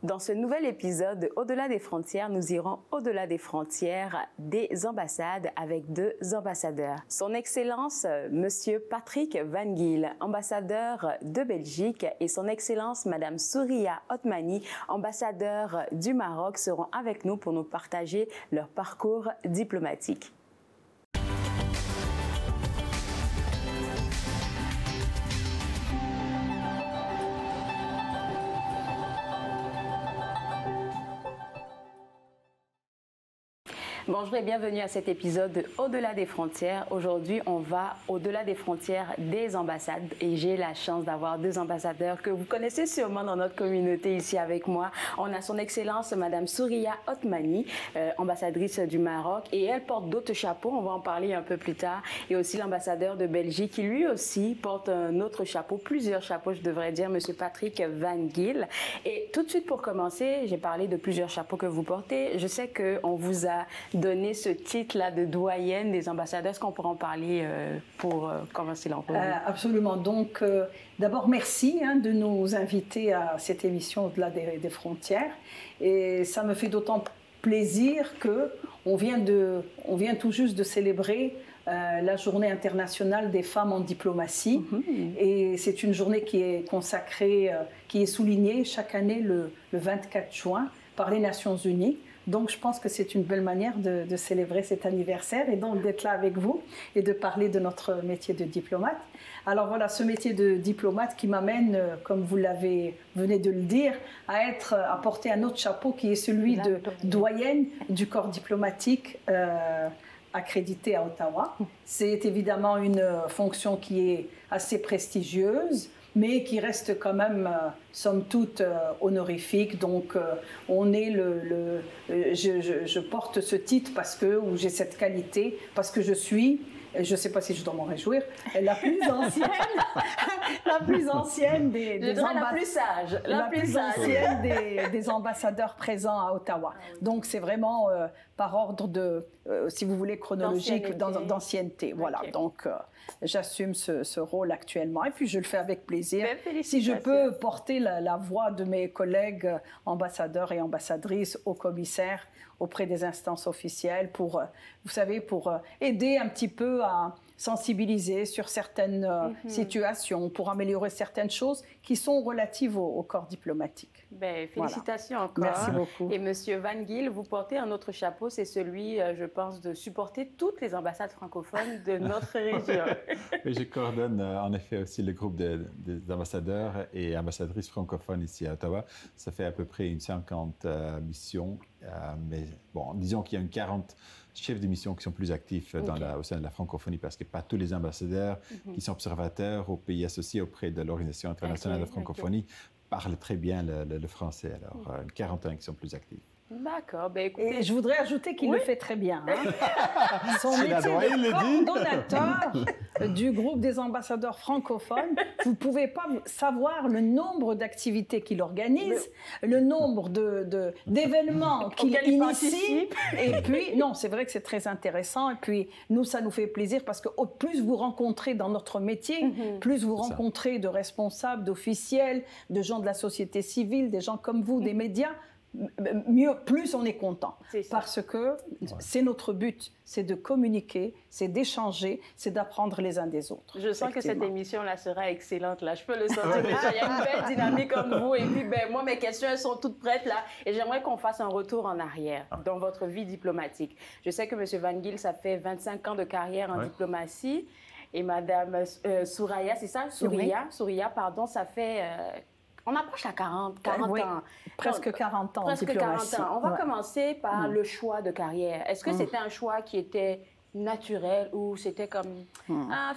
Dans ce nouvel épisode de Au-delà des frontières, nous irons au-delà des frontières des ambassades avec deux ambassadeurs. Son Excellence, Monsieur Patrick Van Giel, ambassadeur de Belgique, et Son Excellence, Madame Souriya Othmani, ambassadeur du Maroc, seront avec nous pour nous partager leur parcours diplomatique. Bonjour et bienvenue à cet épisode de Au-delà des frontières. Aujourd'hui, on va au-delà des frontières des ambassades et j'ai la chance d'avoir deux ambassadeurs que vous connaissez sûrement dans notre communauté ici avec moi. On a Son Excellence Madame Souriya Othmani, ambassadrice du Maroc, et elle porte d'autres chapeaux, on va en parler un peu plus tard, et aussi l'ambassadeur de Belgique qui lui aussi porte un autre chapeau, plusieurs chapeaux je devrais dire, Monsieur Patrick Van Giel. Et tout de suite pour commencer, j'ai parlé de plusieurs chapeaux que vous portez. Je sais qu'on vous a donner ce titre-là de doyenne des ambassadeurs. Est-ce qu'on pourra en parler pour commencer l'entrevue? Absolument. Donc, d'abord, merci de nous inviter à cette émission Au-delà des frontières. Et ça me fait d'autant plaisir qu'on vient tout juste de célébrer la Journée internationale des femmes en diplomatie. Et c'est une journée qui est consacrée, qui est soulignée chaque année le 24 juin par les Nations Unies. Donc, je pense que c'est une belle manière de célébrer cet anniversaire et donc d'être là avec vous et de parler de notre métier de diplomate. Alors voilà, ce métier de diplomate qui m'amène, comme vous venez de le dire, à porter un autre chapeau qui est celui de doyenne du corps diplomatique accrédité à Ottawa. C'est évidemment une fonction qui est assez prestigieuse, mais qui reste quand même, somme toute, honorifique. Donc, je porte ce titre ou j'ai cette qualité, parce que je suis, je ne sais pas si je dois m'en réjouir, la plus ancienne, des ambassadeurs présents à Ottawa. Donc, c'est vraiment par ordre si vous voulez, chronologique, d'ancienneté. Voilà, donc j'assume ce rôle actuellement. Et puis, je le fais avec plaisir. Si je peux porter la voix de mes collègues ambassadeurs et ambassadrices aux commissaires auprès des instances officielles pour aider un petit peu à sensibiliser sur certaines situations, pour améliorer certaines choses qui sont relatives au corps diplomatique. Félicitations encore. Merci beaucoup. Et Monsieur Van Giel, vous portez un autre chapeau, c'est celui, je pense, de supporter toutes les ambassades francophones de notre région. Oui, je coordonne en effet aussi le groupe des ambassadeurs et ambassadrices francophones ici à Ottawa. Ça fait à peu près une 50 missions, mais bon, disons qu'il y a une 40 chefs de mission qui sont plus actifs au sein de la francophonie, parce que pas tous les ambassadeurs qui sont observateurs aux pays associés auprès de l'Organisation internationale de francophonie parlent très bien le français. Alors, une quarantaine qui sont plus actifs. D'accord. Écoutez... Et je voudrais ajouter qu'il le fait très bien. Son métier de coordonnateur du groupe des ambassadeurs francophones, vous ne pouvez pas savoir le nombre d'activités qu'il organise, le nombre d'événements qu'il initie. Et puis, non, c'est vrai que c'est très intéressant. Et puis, nous, ça nous fait plaisir parce que plus vous rencontrez dans notre métier, plus vous rencontrez de responsables, d'officiels, de gens de la société civile, des gens comme vous, des médias, plus on est content, parce que c'est notre but, c'est de communiquer, c'est d'échanger, c'est d'apprendre les uns des autres. Je sens que cette émission-là sera excellente, là. Je peux le sentir déjà. Il y a une belle dynamique comme vous. Et puis, moi, mes questions, elles sont toutes prêtes, là. Et j'aimerais qu'on fasse un retour en arrière dans votre vie diplomatique. Je sais que M. Van Giel, ça fait 25 ans de carrière en diplomatie. Et Mme Souriya, c'est ça? Souriya, pardon, ça fait... on approche à 40 ans. Presque 40 ans. Presque 40 ans. On va commencer par le choix de carrière. Est-ce que c'était un choix qui était naturel ou c'était comme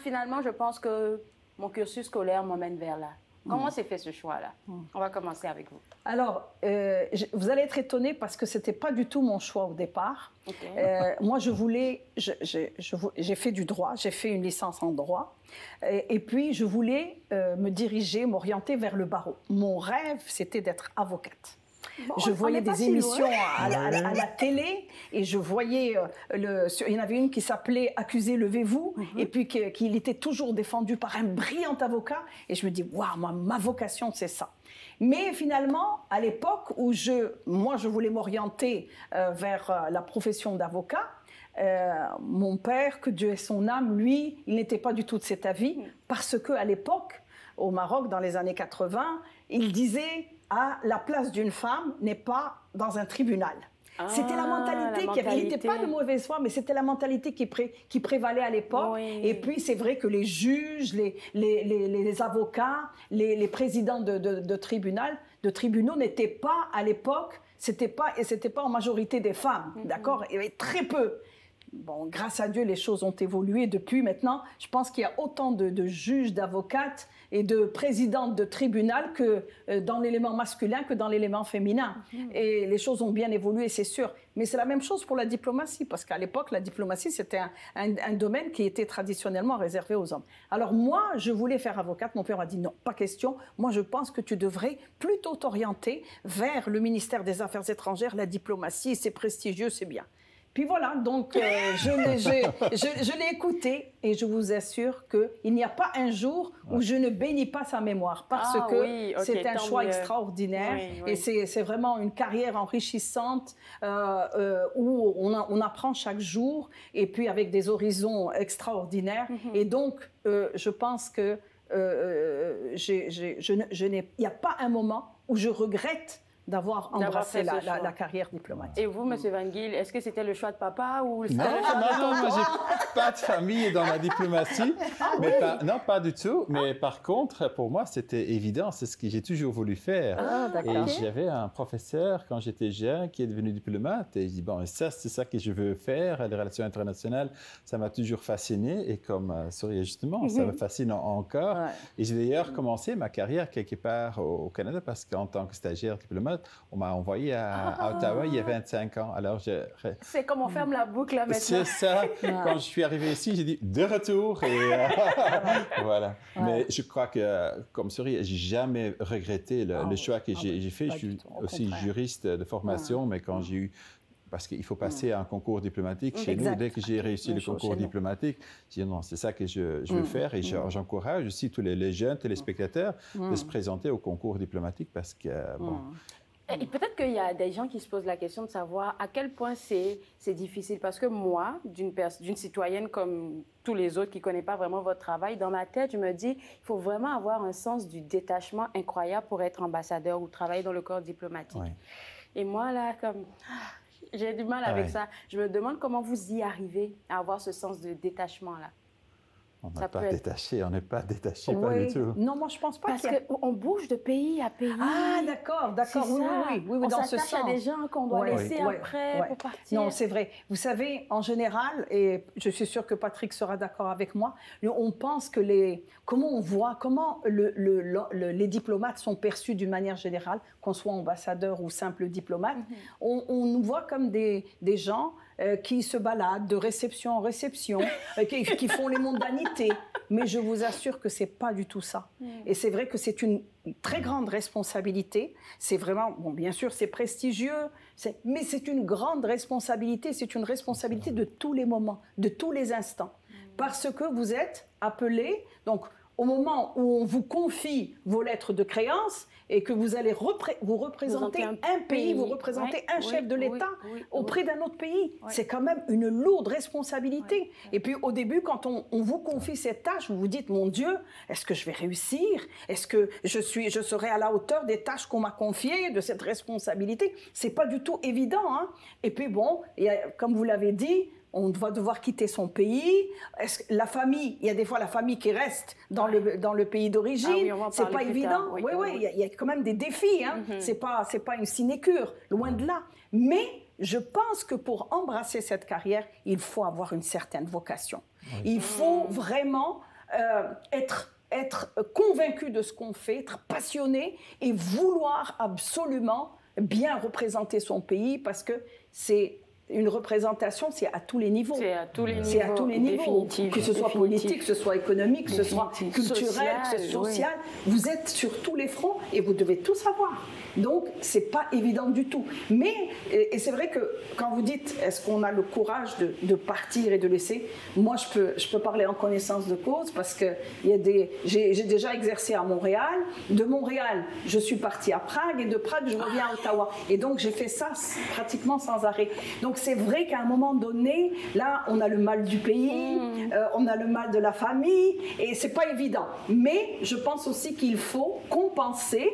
finalement, je pense que mon cursus scolaire m'emmène vers là? Comment s'est fait ce choix-là? On va commencer avec vous. Alors, vous allez être étonnés parce que ce n'était pas du tout mon choix au départ. Moi, j'ai fait du droit, j'ai fait une licence en droit. Et puis, je voulais m'orienter vers le barreau. Mon rêve, c'était d'être avocate. Bon, je voyais des émissions à la télé et je voyais, il y en avait une qui s'appelait « Accusé, levez-vous » et puis qu'il était toujours défendu par un brillant avocat et je me dis « Waouh, ma vocation, c'est ça ». Mais finalement, à l'époque où moi, je voulais m'orienter vers la profession d'avocat, mon père, que Dieu ait son âme, lui, il n'était pas du tout de cet avis parce qu'à l'époque, au Maroc, dans les années 80, il disait la place d'une femme n'est pas dans un tribunal. C'était la mentalité il n'était pas de mauvaise foi, mais c'était la mentalité qui prévalait à l'époque. Oui. Et puis, c'est vrai que les juges, les avocats, les présidents de tribunaux n'étaient pas, à l'époque, c'était pas en majorité des femmes, d'accord? Il y avait très peu. Bon, grâce à Dieu, les choses ont évolué depuis. Maintenant, je pense qu'il y a autant de juges, d'avocates et de présidentes de tribunal que dans l'élément masculin que dans l'élément féminin. Et les choses ont bien évolué, c'est sûr. Mais c'est la même chose pour la diplomatie, parce qu'à l'époque, la diplomatie, c'était un domaine qui était traditionnellement réservé aux hommes. Alors moi, je voulais faire avocate. Mon père m'a dit non, pas question. Moi, je pense que tu devrais plutôt t'orienter vers le ministère des Affaires étrangères. La diplomatie, c'est prestigieux, c'est bien. Puis voilà, donc je l'ai écouté et je vous assure qu'il n'y a pas un jour où je ne bénis pas sa mémoire parce que c'est un choix extraordinaire et c'est vraiment une carrière enrichissante où on apprend chaque jour et puis avec des horizons extraordinaires. Et donc, je pense que il n'y a pas un moment où je regrette d'avoir embrassé la carrière diplomatique. Et vous, M. Van Giel, est-ce que c'était le choix de papa ou Non, moi, j'ai pas de famille dans la diplomatie. Non, pas du tout. Mais par contre, pour moi, c'était évident. C'est ce que j'ai toujours voulu faire. Et j'avais un professeur, quand j'étais jeune, qui est devenu diplomate. Et je dis, bon, c'est ça que je veux faire. Les relations internationales, ça m'a toujours fasciné. Et comme Soria, justement, ça me fascine encore. Et j'ai d'ailleurs commencé ma carrière quelque part au Canada parce qu'en tant que stagiaire diplomate, on m'a envoyé à Ottawa il y a 25 ans. Alors, c'est comme on ferme la boucle là maintenant. C'est ça. Quand je suis arrivé ici, j'ai dit de retour. Et voilà. Mais je crois que, comme Soria, j'ai jamais regretté le choix que j'ai fait. Je suis aussi juriste de formation, mais quand j'ai eu parce qu'il faut passer à un concours diplomatique chez nous. Dès que j'ai réussi le concours diplomatique, j'ai dit non, c'est ça que je veux faire et j'encourage aussi tous les jeunes téléspectateurs de se présenter au concours diplomatique parce que, bon... Et peut-être qu'il y a des gens qui se posent la question de savoir à quel point c'est difficile. Parce que moi, d'une citoyenne comme tous les autres qui ne connaissent pas vraiment votre travail, dans ma tête, je me dis il faut vraiment avoir un sens du détachement incroyable pour être ambassadeur ou travailler dans le corps diplomatique. Oui. Et moi, là, comme... j'ai du mal avec ça. Je me demande comment vous y arrivez à avoir ce sens de détachement-là. On n'est pas détaché, pas du tout. Non, moi je pense pas. Parce qu'on bouge de pays à pays. Ah, d'accord, oui, on dans ce sens. On s'attache à des gens qu'on doit laisser après pour partir. Non, c'est vrai. Vous savez, en général, et je suis sûre que Patrick sera d'accord avec moi, on pense que comment les diplomates sont perçus d'une manière générale, qu'on soit ambassadeur ou simple diplomate. On nous voit comme des gens qui se baladent de réception en réception, qui font les mondanités. Mais je vous assure que ce n'est pas du tout ça. Et c'est vrai que c'est une très grande responsabilité. C'est vraiment, bon, bien sûr, c'est prestigieux, mais c'est une grande responsabilité. C'est une responsabilité de tous les moments, de tous les instants. Parce que vous êtes appelé, donc au moment où on vous confie vos lettres de créance et que vous allez vous représenter un pays, vous représentez un chef de l'État auprès d'un autre pays. C'est quand même une lourde responsabilité. Et puis au début, quand on vous confie cette tâche, vous vous dites, mon Dieu, est-ce que je vais réussir? Est-ce que je serai à la hauteur des tâches qu'on m'a confiées, de cette responsabilité? C'est pas du tout évident, hein? Et puis bon, comme vous l'avez dit, on va devoir quitter son pays. La famille, il y a des fois la famille qui reste dans le pays d'origine. C'est pas évident. Il y a quand même des défis. Hein. C'est pas une sinécure, loin de là. Mais je pense que pour embrasser cette carrière, il faut avoir une certaine vocation. Il faut vraiment être convaincu de ce qu'on fait, être passionné et vouloir absolument bien représenter son pays parce que c'est une représentation, c'est à tous les niveaux. C'est à tous les niveaux. C'est à tous les niveaux. Que ce soit politique, que ce soit économique, que ce soit culturel, que ce soit social. Oui. Vous êtes sur tous les fronts et vous devez tout savoir. Donc, ce n'est pas évident du tout. Mais, et c'est vrai que quand vous dites, est-ce qu'on a le courage de partir et de laisser, moi, je peux parler en connaissance de cause parce que j'ai déjà exercé à Montréal. De Montréal, je suis partie à Prague et de Prague, je reviens à Ottawa. Et donc, j'ai fait ça pratiquement sans arrêt. Donc, c'est vrai qu'à un moment donné, là, on a le mal du pays, on a le mal de la famille et c'est pas évident. Mais je pense aussi qu'il faut compenser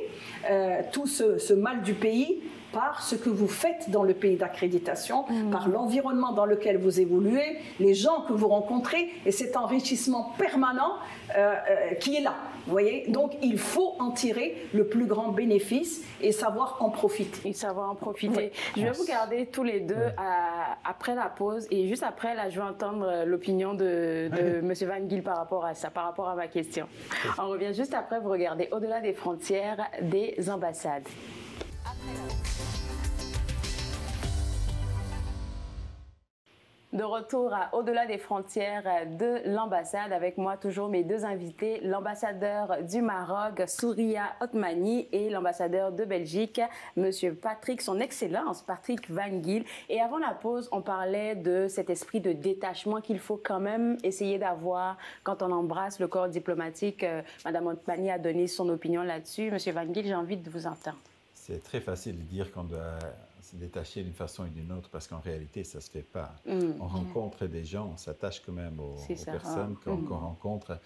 tout ce mal du pays par ce que vous faites dans le pays d'accréditation, par l'environnement dans lequel vous évoluez, les gens que vous rencontrez et cet enrichissement permanent qui est là. Vous voyez? Donc, il faut en tirer le plus grand bénéfice et savoir en profiter. Et savoir en profiter. Oui. Je vais vous garder tous les deux après la pause et juste après, là, je vais entendre l'opinion de M. Van Giel par rapport à ça, par rapport à ma question. On revient juste après, vous regardez Au-delà des frontières des ambassades. De retour à Au-delà des frontières de l'ambassade, avec moi toujours mes deux invités, l'ambassadeur du Maroc, Souria Othmani, et l'ambassadeur de Belgique, Monsieur Patrick, son Excellence Patrick Van Giel. Et avant la pause, on parlait de cet esprit de détachement qu'il faut quand même essayer d'avoir quand on embrasse le corps diplomatique. Madame Othmani a donné son opinion là-dessus. Monsieur Van Giel, j'ai envie de vous entendre. C'est très facile de dire qu'on doit se détacher d'une façon ou d'une autre parce qu'en réalité, ça ne se fait pas. On rencontre des gens, on s'attache quand même aux personnes qu'on rencontre.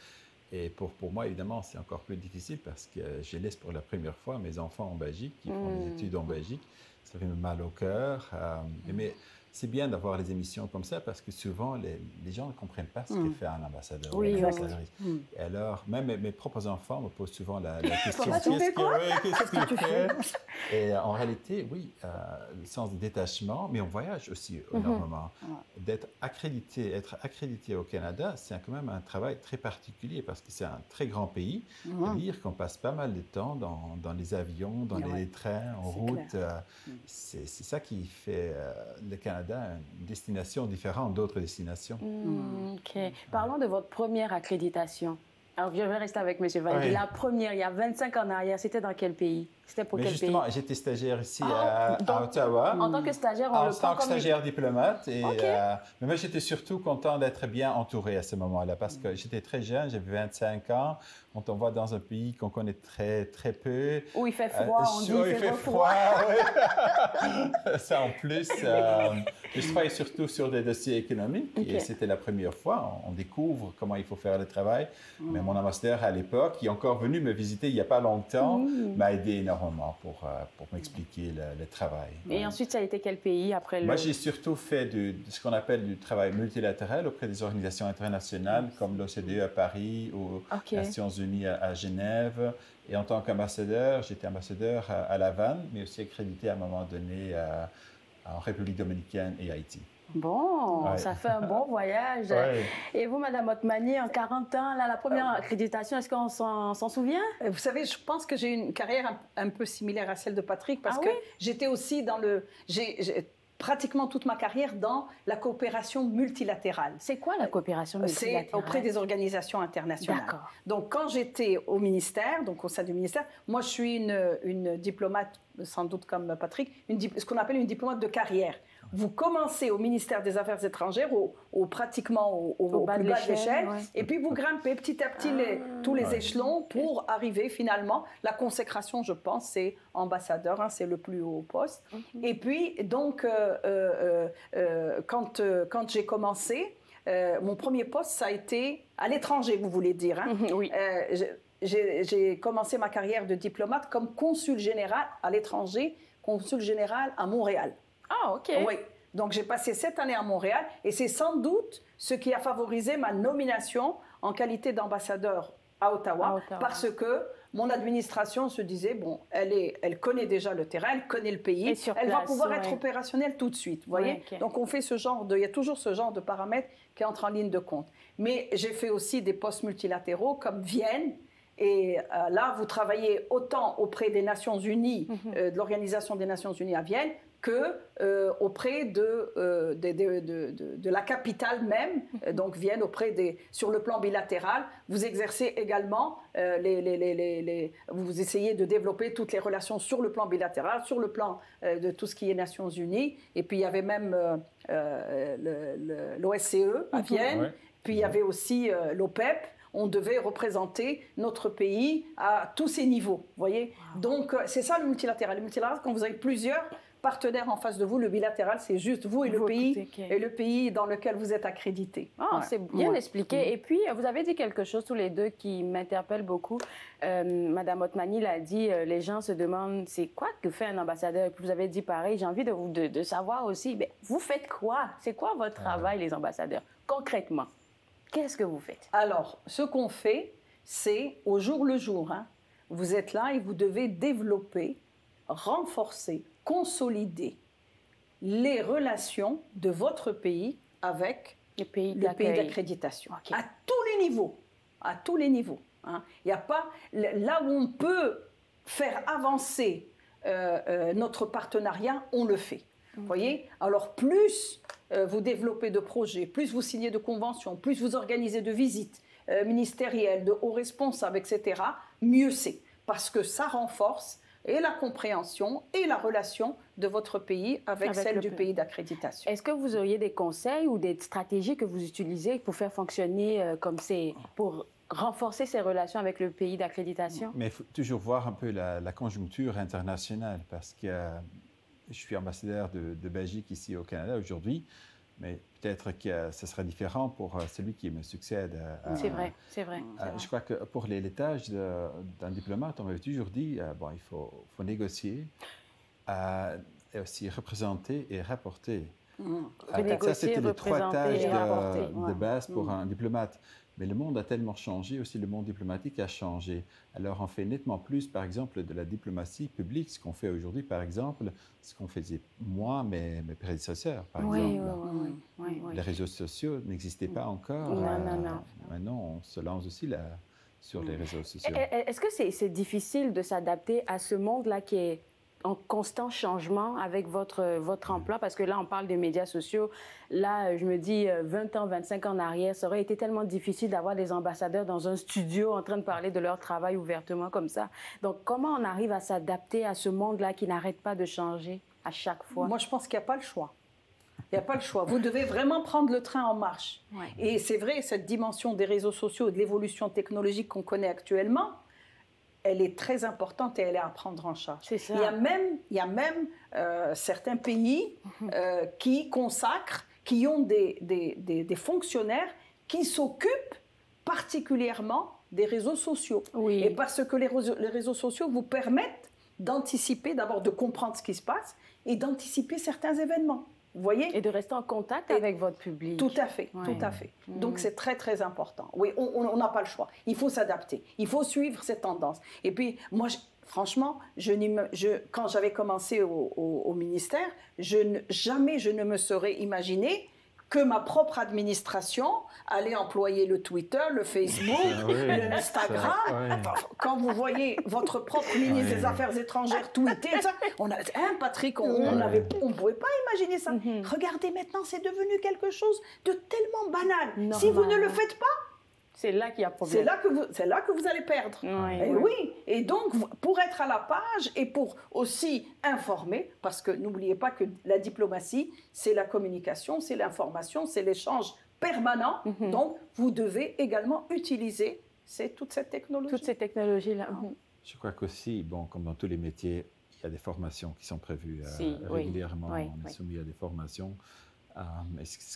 Et pour moi, évidemment, c'est encore plus difficile parce que je laisse pour la première fois mes enfants en Belgique, qui font des études en Belgique. Ça fait mal au cœur. Mais c'est bien d'avoir les émissions comme ça parce que souvent, les gens ne comprennent pas ce que fait un ambassadeur ou une ambassadrice. Et alors, même mes propres enfants me posent souvent la question, qu'est-ce que tu fais? Et en réalité, oui, le sens de détachement, mais on voyage aussi énormément. Être accrédité au Canada, c'est quand même un travail très particulier parce que c'est un très grand pays. C'est-à-dire qu'on passe pas mal de temps dans les avions, dans les trains, en route. C'est ça qui fait le Canada une destination différente d'autres destinations. OK. Parlons de votre première accréditation. Alors, je vais rester avec M. Van Giel. La première, il y a 25 ans en arrière, c'était dans quel pays? C'était pour quel pays? Justement, j'étais stagiaire ici à Ottawa. En tant que stagiaire, en tant que stagiaire diplomate. Et, mais moi, j'étais surtout content d'être bien entouré à ce moment-là parce que j'étais très jeune, j'avais 25 ans. On voit dans un pays qu'on connaît très, très peu. Où il fait froid, on dit il fait froid. Ça en plus. Je travaillais surtout sur des dossiers économiques et c'était la première fois. On découvre comment il faut faire le travail. Mais mon ambassadeur à l'époque, qui est encore venu me visiter il n'y a pas longtemps, m'a aidé énormément pour m'expliquer le travail. Et ensuite, ça a été quel pays après le... Moi, j'ai surtout fait de ce qu'on appelle du travail multilatéral auprès des organisations internationales comme l'OCDE à Paris ou les Nations Unies à Genève. Et en tant qu'ambassadeur, j'étais ambassadeur à La Havane, mais aussi accrédité à un moment donné en République dominicaine et Haïti. Bon, ça fait un bon voyage. Et vous, Madame Othmani, en 40 ans, là, la première accréditation, est-ce qu'on s'en souvient? Vous savez, je pense que j'ai une carrière un peu similaire à celle de Patrick parce que j'étais aussi dans le... J'ai pratiquement toute ma carrière dans la coopération multilatérale. C'est quoi la coopération multilatérale? C'est auprès des organisations internationales. D'accord. Donc, quand j'étais au ministère, donc au sein du ministère, moi, je suis une diplomate, sans doute comme Patrick, ce qu'on appelle une diplomate de carrière. Vous commencez au ministère des Affaires étrangères, pratiquement au plus bas de l'échelle, et puis vous grimpez petit à petit tous les échelons pour arriver finalement. La consécration, je pense, c'est ambassadeur, c'est le plus haut poste. Et puis, donc, quand j'ai commencé, mon premier poste, ça a été à l'étranger, vous voulez dire. Oui. J'ai commencé ma carrière de diplomate comme consul général à l'étranger, consul général à Montréal. Ah, OK. Oui. Donc, j'ai passé 7 années à Montréal et c'est sans doute ce qui a favorisé ma nomination en qualité d'ambassadeur à Ottawa, parce que mon administration se disait, bon, elle connaît déjà le terrain, elle connaît le pays, elle va pouvoir être opérationnelle tout de suite, vous voyez. Donc, on fait il y a toujours ce genre de paramètres qui entrent en ligne de compte. Mais j'ai fait aussi des postes multilatéraux comme Vienne, Et là, vous travaillez autant auprès des Nations Unies, de l'Organisation des Nations Unies à Vienne, que auprès de la capitale même, donc Vienne, sur le plan bilatéral. Vous exercez également, vous essayez de développer toutes les relations sur le plan bilatéral, sur le plan de tout ce qui est Nations Unies. Et puis il y avait même l'OSCE à Vienne, puis il y avait aussi l'OPEP. On devait représenter notre pays à tous ces niveaux, vous voyez. Donc c'est ça le multilatéral. Le multilatéral, quand vous avez plusieurs partenaires en face de vous, le bilatéral, c'est juste vous et le pays dans lequel vous êtes accrédité. C'est bien expliqué. Et puis, vous avez dit quelque chose tous les deux qui m'interpelle beaucoup. Madame Othmani l'a dit, les gens se demandent, c'est quoi que fait un ambassadeur? Et puis vous avez dit pareil, j'ai envie de savoir aussi, vous faites quoi? C'est quoi votre travail, les ambassadeurs, concrètement? Qu'est-ce que vous faites? Alors, ce qu'on fait, c'est au jour le jour. Vous êtes là et vous devez développer, renforcer, consolider les relations de votre pays avec le pays d'accréditation. À tous les niveaux. À tous les niveaux. Il n'y a pas... Là où on peut faire avancer notre partenariat, on le fait. Vous voyez? Alors, plus vous développez de projets, plus vous signez de conventions, plus vous organisez de visites ministérielles, de hauts responsables, etc., mieux c'est. Parce que ça renforce et la compréhension et la relation de votre pays avec celle du pays d'accréditation. Est-ce que vous auriez des conseils ou des stratégies que vous utilisez pour faire fonctionner pour renforcer ces relations avec le pays d'accréditation? Mais il faut toujours voir un peu la conjoncture internationale, parce que je suis ambassadeur de Belgique ici au Canada aujourd'hui, mais peut-être que ce sera différent pour celui qui me succède. C'est vrai, c'est vrai. Je crois que pour les tâches d'un diplomate, on m'avait toujours dit, il faut négocier, et aussi représenter et rapporter. Ça, c'était les 3 tâches de base pour un diplomate. Mais le monde a tellement changé, aussi le monde diplomatique a changé. Alors on fait nettement plus, par exemple, de la diplomatie publique, ce qu'on fait aujourd'hui, par exemple, ce qu'on faisait moi, mes prédécesseurs, par exemple. Oui. Les réseaux sociaux n'existaient pas encore. Non. Maintenant, on se lance aussi sur les réseaux sociaux. Est-ce que c'est difficile de s'adapter à ce monde-là qui est en constant changement avec votre emploi? Parce que là, on parle des médias sociaux. Là, je me dis, 20 ans, 25 ans en arrière, ça aurait été tellement difficile d'avoir des ambassadeurs dans un studio en train de parler de leur travail ouvertement comme ça. Donc, comment on arrive à s'adapter à ce monde-là qui n'arrête pas de changer à chaque fois? Moi, je pense qu'il n'y a pas le choix. Il n'y a pas le choix. Vous devez vraiment prendre le train en marche. Et c'est vrai, cette dimension des réseaux sociaux et de l'évolution technologique qu'on connaît actuellement, elle est très importante et elle est à prendre en charge. C'est ça. Il y a même certains pays qui consacrent, qui ont des fonctionnaires qui s'occupent particulièrement des réseaux sociaux. Oui. Et parce que les réseaux sociaux vous permettent d'anticiper, d'abord de comprendre ce qui se passe et d'anticiper certains événements. Vous voyez? Et de rester en contact avec votre public. Tout à fait, tout à fait. Donc c'est très très important. Oui, on n'a pas le choix. Il faut s'adapter. Il faut suivre cette tendance. Et puis moi, franchement, quand j'avais commencé au ministère, jamais je ne me serais imaginé que ma propre administration allait employer le Twitter, le Facebook, l'Instagram. Quand vous voyez votre propre ministre des Affaires étrangères tweeter ça, Patrick, on ne pouvait pas imaginer ça. Regardez maintenant, c'est devenu quelque chose de tellement banal. Normal. Si vous ne le faites pas, c'est là qu'il y a problème. C'est là que vous allez perdre. Oui. Et donc, pour être à la page et pour aussi informer, parce que n'oubliez pas que la diplomatie, c'est la communication, c'est l'information, c'est l'échange permanent. Donc, vous devez également utiliser toute cette technologie. Toutes ces technologies-là. Je crois qu'aussi, comme dans tous les métiers, il y a des formations qui sont prévues régulièrement. On est soumis à des formations.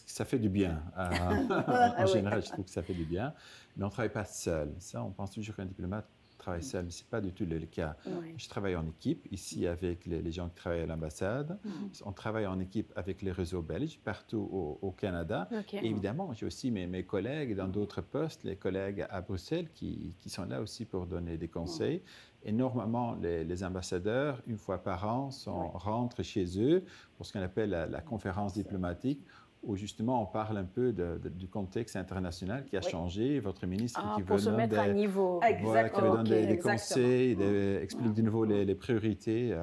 Ça fait du bien. En général, je trouve que ça fait du bien. Mais on ne travaille pas seul. Ça, on pense toujours qu'un diplomate travaille seul, mais ce n'est pas du tout le cas. Je travaille en équipe, ici, avec les gens qui travaillent à l'ambassade. On travaille en équipe avec les réseaux belges, partout au Canada. Et évidemment, j'ai aussi mes collègues dans d'autres postes, les collègues à Bruxelles, qui sont là aussi pour donner des conseils. Et normalement, les ambassadeurs, 1 fois par an, rentrent chez eux pour ce qu'on appelle la conférence diplomatique, où justement on parle un peu du contexte international qui a changé. Votre ministre qui pour se mettre à niveau. Voilà, qui vous donne des conseils, explique de nouveau les priorités.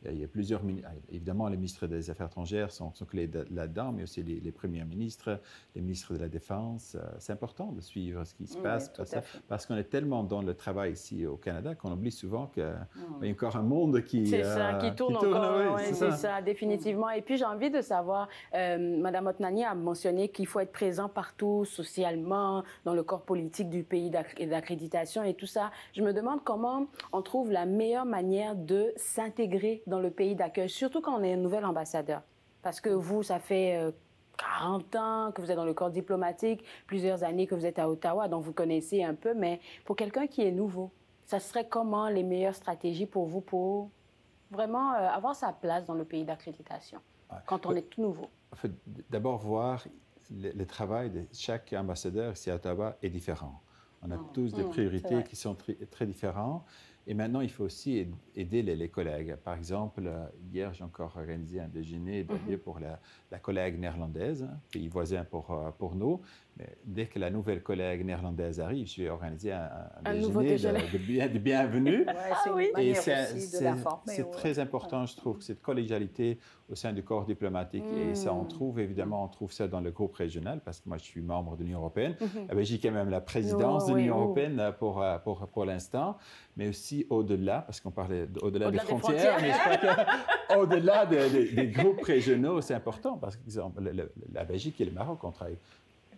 Il y a plusieurs ministres. Évidemment, les ministres des Affaires étrangères sont clés là-dedans, mais aussi les premiers ministres, les ministres de la Défense. C'est important de suivre ce qui se passe parce qu'on est tellement dans le travail ici au Canada qu'on oublie souvent qu'il y a encore un monde qui tourne encore. C'est ça, définitivement. Et puis, j'ai envie de savoir, Mme Otnani a mentionné qu'il faut être présent partout, socialement, dans le corps politique du pays d'accréditation et tout ça. Je me demande comment on trouve la meilleure manière de s'intégrer dans le pays d'accueil, surtout quand on est un nouvel ambassadeur. Parce que vous, ça fait 40 ans que vous êtes dans le corps diplomatique, plusieurs années que vous êtes à Ottawa, donc vous connaissez un peu, mais pour quelqu'un qui est nouveau, ça serait comment les meilleures stratégies pour vous pour vraiment avoir sa place dans le pays d'accréditation, quand on est tout nouveau? Il faut d'abord voir le travail de chaque ambassadeur ici à Ottawa est différent. On a tous des priorités qui sont très différentes. Et maintenant, il faut aussi aider les collègues. Par exemple, hier, j'ai encore organisé un déjeuner pour la collègue néerlandaise, pays voisin pour nous. Mais dès que la nouvelle collègue néerlandaise arrive, je vais organiser un déjeuner de bienvenue. C'est très important, je trouve, cette collégialité au sein du corps diplomatique. Et ça, on trouve ça dans le groupe régional, parce que moi, je suis membre de l'Union européenne. La Belgique est même la présidence de l'Union européenne pour l'instant, mais aussi au-delà, parce qu'on parlait au-delà des frontières, mais je crois qu'au-delà des groupes régionaux, c'est important, parce que, par exemple, la Belgique et le Maroc, on travaille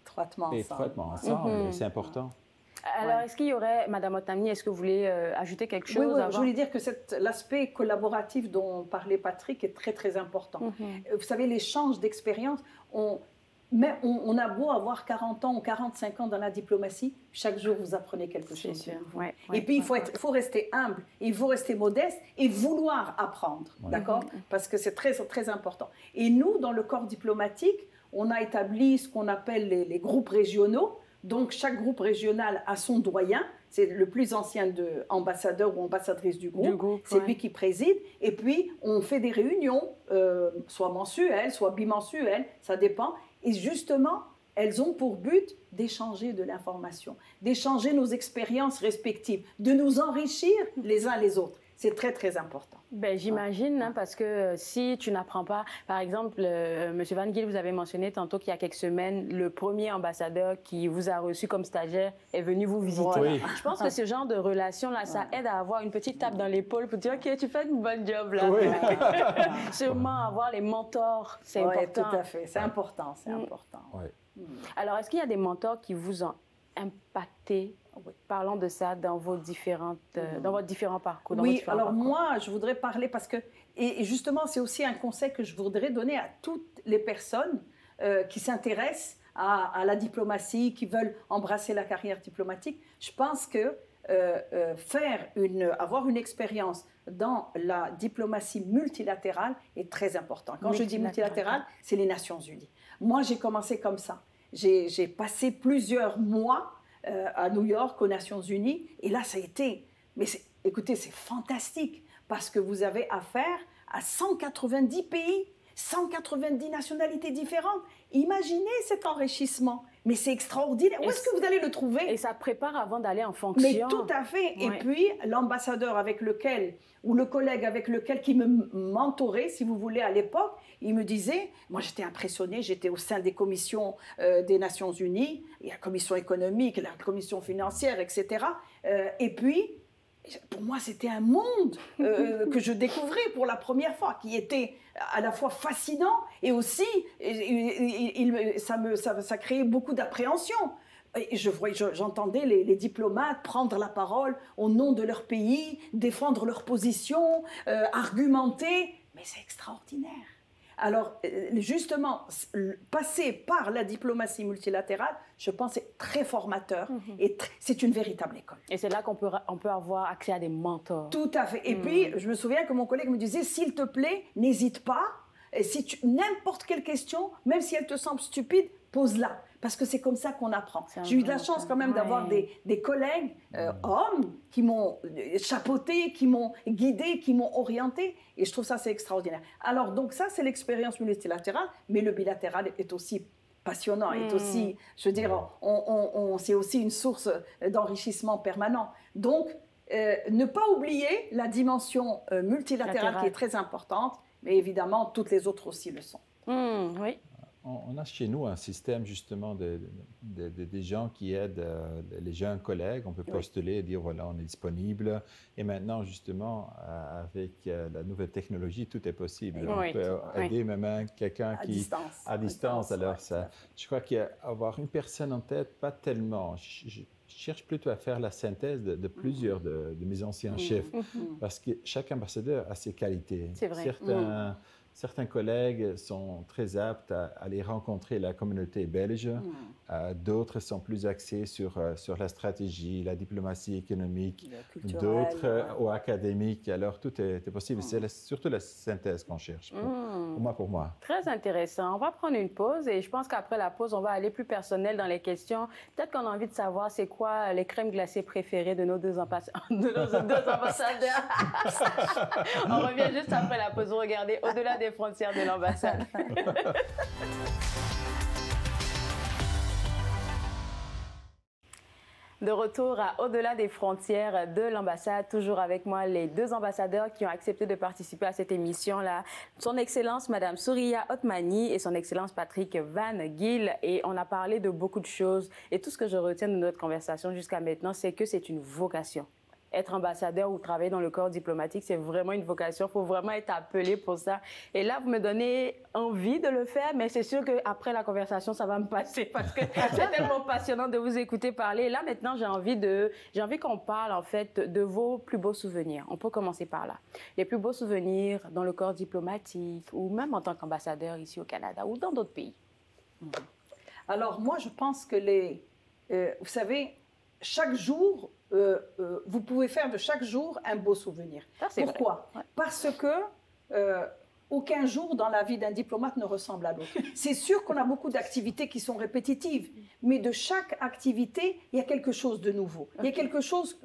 étroitement ensemble, c'est important. Alors, est-ce qu'il y aurait, Mme Otnani, est-ce que vous voulez ajouter quelque chose? Oui, je voulais dire que l'aspect collaboratif dont parlait Patrick est très, très important. Vous savez, l'échange d'expériences, on a beau avoir 40 ans ou 45 ans dans la diplomatie, chaque jour, vous apprenez quelque chose. Et puis, il faut rester humble, il faut rester modeste et vouloir apprendre, d'accord? Parce que c'est très, très important. Et nous, dans le corps diplomatique, on a établi ce qu'on appelle les groupes régionaux. Donc, chaque groupe régional a son doyen. C'est le plus ancien ambassadeur ou ambassadrice du groupe. C'est lui qui préside. Et puis, on fait des réunions, soit mensuelles, soit bimensuelles, ça dépend. Et justement, elles ont pour but d'échanger de l'information, d'échanger nos expériences respectives, de nous enrichir les uns les autres. C'est très, très important. J'imagine, parce que si tu n'apprends pas, par exemple, M. Van Giel, vous avez mentionné tantôt qu'il y a quelques semaines, le premier ambassadeur qui vous a reçu comme stagiaire est venu vous visiter. Oui. Je pense que ce genre de relation-là, ça aide à avoir une petite tape dans l'épaule pour dire, OK, tu fais une bonne job là. Oui. Sûrement avoir les mentors, c'est important. Tout à fait, c'est important, c'est important. Oui. Alors, est-ce qu'il y a des mentors qui vous ont impacté? Parlons de ça dans vos dans votre différent parcours. Moi, je voudrais parler parce que, et justement, c'est aussi un conseil que je voudrais donner à toutes les personnes qui s'intéressent à la diplomatie, qui veulent embrasser la carrière diplomatique. Je pense que avoir une expérience dans la diplomatie multilatérale est très important. Quand je dis multilatérale, c'est les Nations Unies. Moi, j'ai commencé comme ça. J'ai passé plusieurs mois à New York, aux Nations Unies, et là, ça a été... Mais écoutez, c'est fantastique, parce que vous avez affaire à 190 pays, 190 nationalités différentes. Imaginez cet enrichissement. Mais c'est extraordinaire. Où est-ce que vous allez le trouver? Et ça prépare avant d'aller en fonction. Mais tout à fait. Et puis, l'ambassadeur avec lequel, ou le collègue avec lequel, qui me mentorait, si vous voulez, à l'époque, il me disait, moi j'étais impressionnée, j'étais au sein des commissions des Nations Unies, il y a la commission économique, la commission financière, etc. Et puis, pour moi, c'était un monde que je découvrais pour la première fois, qui était à la fois fascinant et aussi, ça créait beaucoup d'appréhension. J'entendais les diplomates prendre la parole au nom de leur pays, défendre leur position, argumenter, mais c'est extraordinaire. Alors, justement, passer par la diplomatie multilatérale, je pense, c'est très formateur et c'est une véritable école. Et c'est là qu'on peut avoir accès à des mentors. Tout à fait. Et puis, je me souviens que mon collègue me disait, s'il te plaît, n'hésite pas. Et si n'importe quelle question, même si elle te semble stupide, pose-la. parce que c'est comme ça qu'on apprend. J'ai eu de la chance quand même d'avoir des collègues hommes qui m'ont chapeauté, qui m'ont guidé, qui m'ont orienté, et je trouve ça c'est extraordinaire. Alors donc ça c'est l'expérience multilatérale, mais le bilatéral est aussi passionnant, est aussi, je veux dire, c'est aussi une source d'enrichissement permanent. Donc ne pas oublier la dimension multilatérale qui est très importante, mais évidemment toutes les autres aussi le sont. Oui. On a chez nous un système justement des gens qui aident les jeunes collègues. On peut postuler et dire voilà, on est disponible. Et maintenant, justement, avec la nouvelle technologie, tout est possible. On peut aider même quelqu'un qui à distance. Alors, je crois qu'avoir une personne en tête, pas tellement. Je cherche plutôt à faire la synthèse de plusieurs de mes anciens chefs, parce que chaque ambassadeur a ses qualités. C'est vrai. Certains collègues sont très aptes à aller rencontrer la communauté belge. D'autres sont plus axés sur la stratégie, la diplomatie économique. D'autres ou académique. Alors, tout est possible. C'est surtout la synthèse qu'on cherche, pour moi. Très intéressant. On va prendre une pause et je pense qu'après la pause, on va aller plus personnel dans les questions. Peut-être qu'on a envie de savoir c'est quoi les crèmes glacées préférées de nos deux ambassadeurs. On revient juste après la pause. Regardez Au-delà des frontières de l'ambassade. De retour à Au-delà des frontières de l'ambassade, toujours avec moi les deux ambassadeurs qui ont accepté de participer à cette émission-là. Son Excellence Madame Souriya Othmani et Son Excellence Patrick Van Giel. Et on a parlé de beaucoup de choses. Et tout ce que je retiens de notre conversation jusqu'à maintenant, c'est que c'est une vocation. Être ambassadeur ou travailler dans le corps diplomatique, c'est vraiment une vocation. Il faut vraiment être appelé pour ça. Et là, vous me donnez envie de le faire, mais c'est sûr qu'après la conversation, ça va me passer parce que c'est tellement passionnant de vous écouter parler. Et là, maintenant, j'ai envie qu'on parle, en fait, de vos plus beaux souvenirs. On peut commencer par là. Les plus beaux souvenirs dans le corps diplomatique ou même en tant qu'ambassadeur ici au Canada ou dans d'autres pays. Alors, moi, je pense que vous savez, chaque jour, vous pouvez faire de chaque jour un beau souvenir. Pourquoi? Parce que aucun jour dans la vie d'un diplomate ne ressemble à l'autre. C'est sûr qu'on a beaucoup d'activités qui sont répétitives, mais de chaque activité, il y a quelque chose de nouveau. Il y a quelque chose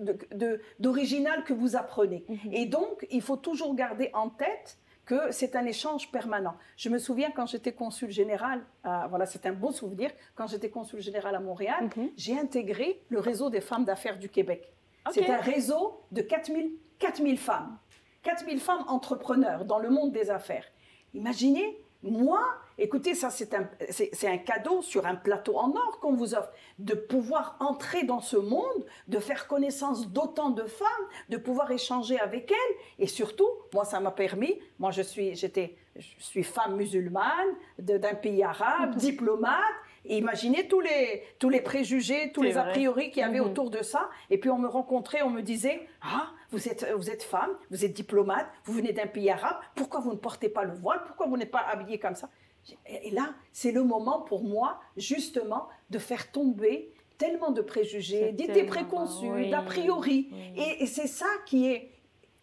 d'original que vous apprenez. Et donc, il faut toujours garder en tête que c'est un échange permanent. Je me souviens quand j'étais consul général, voilà, c'est un beau souvenir, quand j'étais consul général à Montréal, j'ai intégré le réseau des femmes d'affaires du Québec. C'est un réseau de 4000 femmes. 4000 femmes entrepreneurs dans le monde des affaires. Imaginez, moi, écoutez, ça c'est un cadeau sur un plateau en or qu'on vous offre, de pouvoir entrer dans ce monde, de faire connaissance d'autant de femmes, de pouvoir échanger avec elles. Et surtout, moi, ça m'a permis, moi je suis femme musulmane d'un pays arabe, diplomate. Et imaginez tous les préjugés, tous les a priori qu'il y avait autour de ça. Et puis on me rencontrait, on me disait « Ah, vous êtes femme, vous êtes diplomate, vous venez d'un pays arabe, pourquoi vous ne portez pas le voile? Pourquoi vous n'êtes pas habillée comme ça ?» Et là, c'est le moment pour moi, justement, de faire tomber tellement de préjugés, d'idées préconçues, d'a priori. Et c'est ça qui est...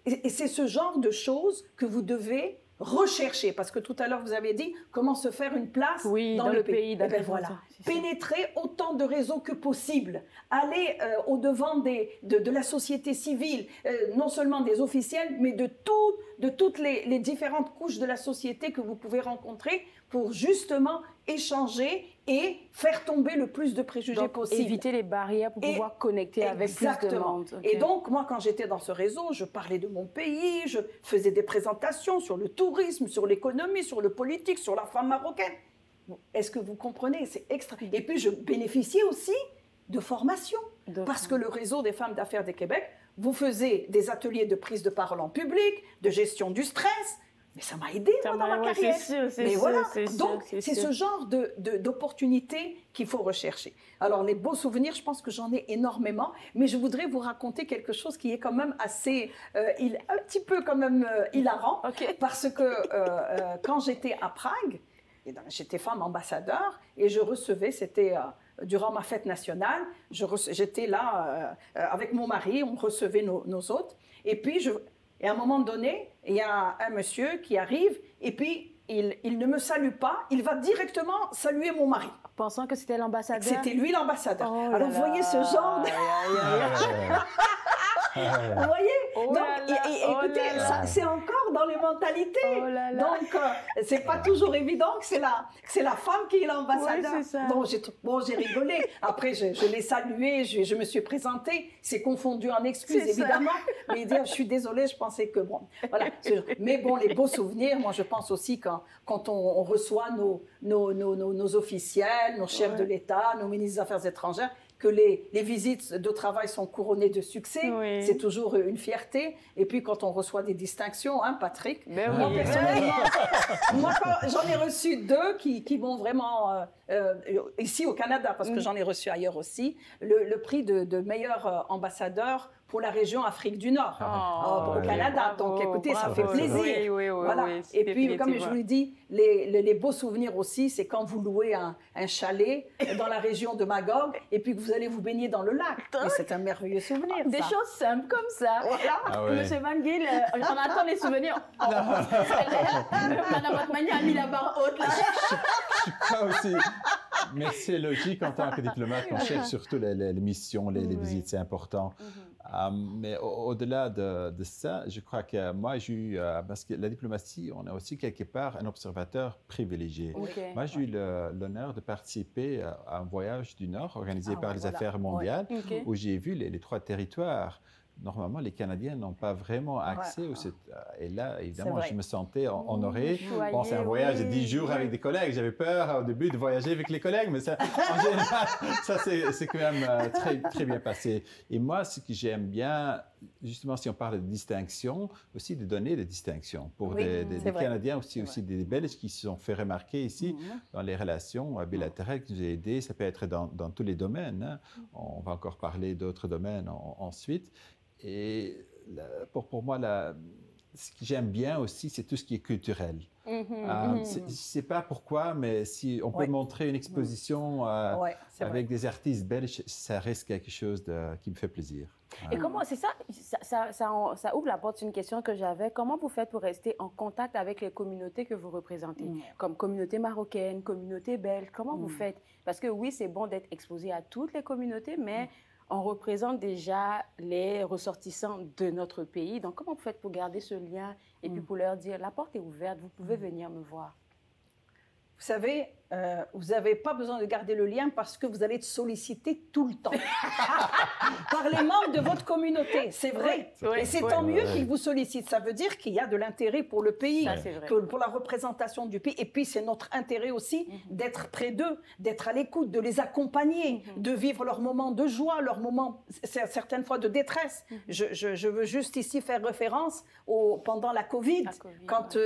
Et c'est ce genre de choses que vous devez rechercher, parce que tout à l'heure vous avez dit comment se faire une place dans le pays. Et bien voilà, pénétrer autant de réseaux que possible, aller au-devant de la société civile, non seulement des officiels, mais de toutes les différentes couches de la société que vous pouvez rencontrer pour justement échanger et faire tomber le plus de préjugés possible. Éviter les barrières pour pouvoir connecter avec plus de monde. Et donc, moi, quand j'étais dans ce réseau, je parlais de mon pays, je faisais des présentations sur le tourisme, sur l'économie, sur le politique, sur la femme marocaine. Est-ce que vous comprenez? C'est extra. Et puis, je bénéficiais aussi de formation. Parce que le réseau des femmes d'affaires du Québec, vous faisiez des ateliers de prise de parole en public, de gestion du stress. Mais ça m'a aidé dans ma carrière. Mais voilà, donc c'est ce genre d'opportunités qu'il faut rechercher. Alors les beaux souvenirs, je pense que j'en ai énormément, mais je voudrais vous raconter quelque chose qui est quand même assez, un petit peu quand même hilarant, parce que quand j'étais à Prague, j'étais femme ambassadeur et je recevais, c'était durant ma fête nationale, j'étais là avec mon mari, on recevait nos hôtes, et puis et à un moment donné, il y a un monsieur qui arrive et puis il ne me salue pas, il va directement saluer mon mari. Pensant que c'était l'ambassadeur. C'était lui l'ambassadeur. Oh Alors, vous voyez ce genre de... Vous voyez? Oh Donc, là là, écoutez, oh là là. c'est encore dans les mentalités. Oh là là. Donc, c'est pas toujours évident que c'est la femme qui est l'ambassadeur. Oui, c'est ça. Donc, j'ai rigolé. Après, je l'ai salué, je me suis présentée. C'est confondu en excuses, C'est ça. évidemment. Mais dire, je suis désolée, je pensais que bon. Voilà. Mais bon, les beaux souvenirs, moi, je pense aussi quand on reçoit nos officiels, nos chefs de l'État, nos ministres des Affaires étrangères, que les visites de travail sont couronnées de succès. Oui. C'est toujours une fierté. Et puis, quand on reçoit des distinctions, hein, Patrick, Ben moi, oui. personnellement, moi, j'en ai reçu 2 qui m'ont vraiment, ici au Canada, parce que j'en ai reçu ailleurs aussi, le prix de meilleur ambassadeur pour la région Afrique du Nord, au Canada. Bravo, Donc, écoutez, ça bravo. fait plaisir. Oui, oui, oui, voilà. oui, Et puis, comme je définitivement. vous l'ai dit, les beaux souvenirs aussi, c'est quand vous louez un chalet dans la région de Magog et puis que vous allez vous baigner dans le lac. Et c'est un merveilleux souvenir. Des ça. choses simples comme ça. Voilà. Ah ouais. Monsieur Van Giel, on attend les souvenirs. Madame Atmania a mis la barre haute là. Je suis pas aussi. Mais c'est logique en tant que diplomate qu'on cherche surtout les missions, les visites, c'est important. Mais au-delà de ça, je crois que moi, j'ai eu, parce que la diplomatie, on a aussi quelque part un observateur privilégié. Okay. Moi, j'ai eu l'honneur de participer à un voyage du Nord organisé par les voilà. Affaires mondiales, Okay. où j'ai vu les 3 territoires. Normalement, les Canadiens n'ont pas vraiment accès au et là, évidemment, vrai. je me sentais honoré. Choyé, Bon, c'est un voyage de 10 jours avec des collègues. J'avais peur au début de voyager avec les collègues, mais ça, en général, ça c'est quand même très bien passé. Et moi, ce que j'aime bien, justement, si on parle de distinction, aussi de donner des distinctions pour des vrai. Canadiens, aussi des Belges qui se sont fait remarquer ici dans les relations bilatérales qui nous ont aidés. Ça peut être dans tous les domaines. Hein. On va encore parler d'autres domaines ensuite. Et pour moi, ce que j'aime bien aussi, c'est tout ce qui est culturel. Je ne sais pas pourquoi, mais si on peut montrer une exposition avec des artistes belges, ça reste quelque chose qui me fait plaisir. Et comment, c'est ça ouvre la porte sur une question que j'avais. Comment vous faites pour rester en contact avec les communautés que vous représentez, comme communauté marocaine, communauté belge? Comment vous faites? Parce que oui, c'est bon d'être exposé à toutes les communautés, mais on représente déjà les ressortissants de notre pays. Donc, comment vous faites pour garder ce lien et puis pour leur dire, la porte est ouverte, vous pouvez venir me voir? Vous savez, vous n'avez pas besoin de garder le lien parce que vous allez être sollicité tout le temps par les membres de votre communauté. C'est vrai. Et c'est tant mieux qu'ils vous sollicitent. Ça veut dire qu'il y a de l'intérêt pour le pays, pour la représentation du pays. Et puis, c'est notre intérêt aussi d'être près d'eux, d'être à l'écoute, de les accompagner, de vivre leurs moments de joie, leurs moments, certaines fois, de détresse. Je veux juste ici faire référence pendant la Covid, quand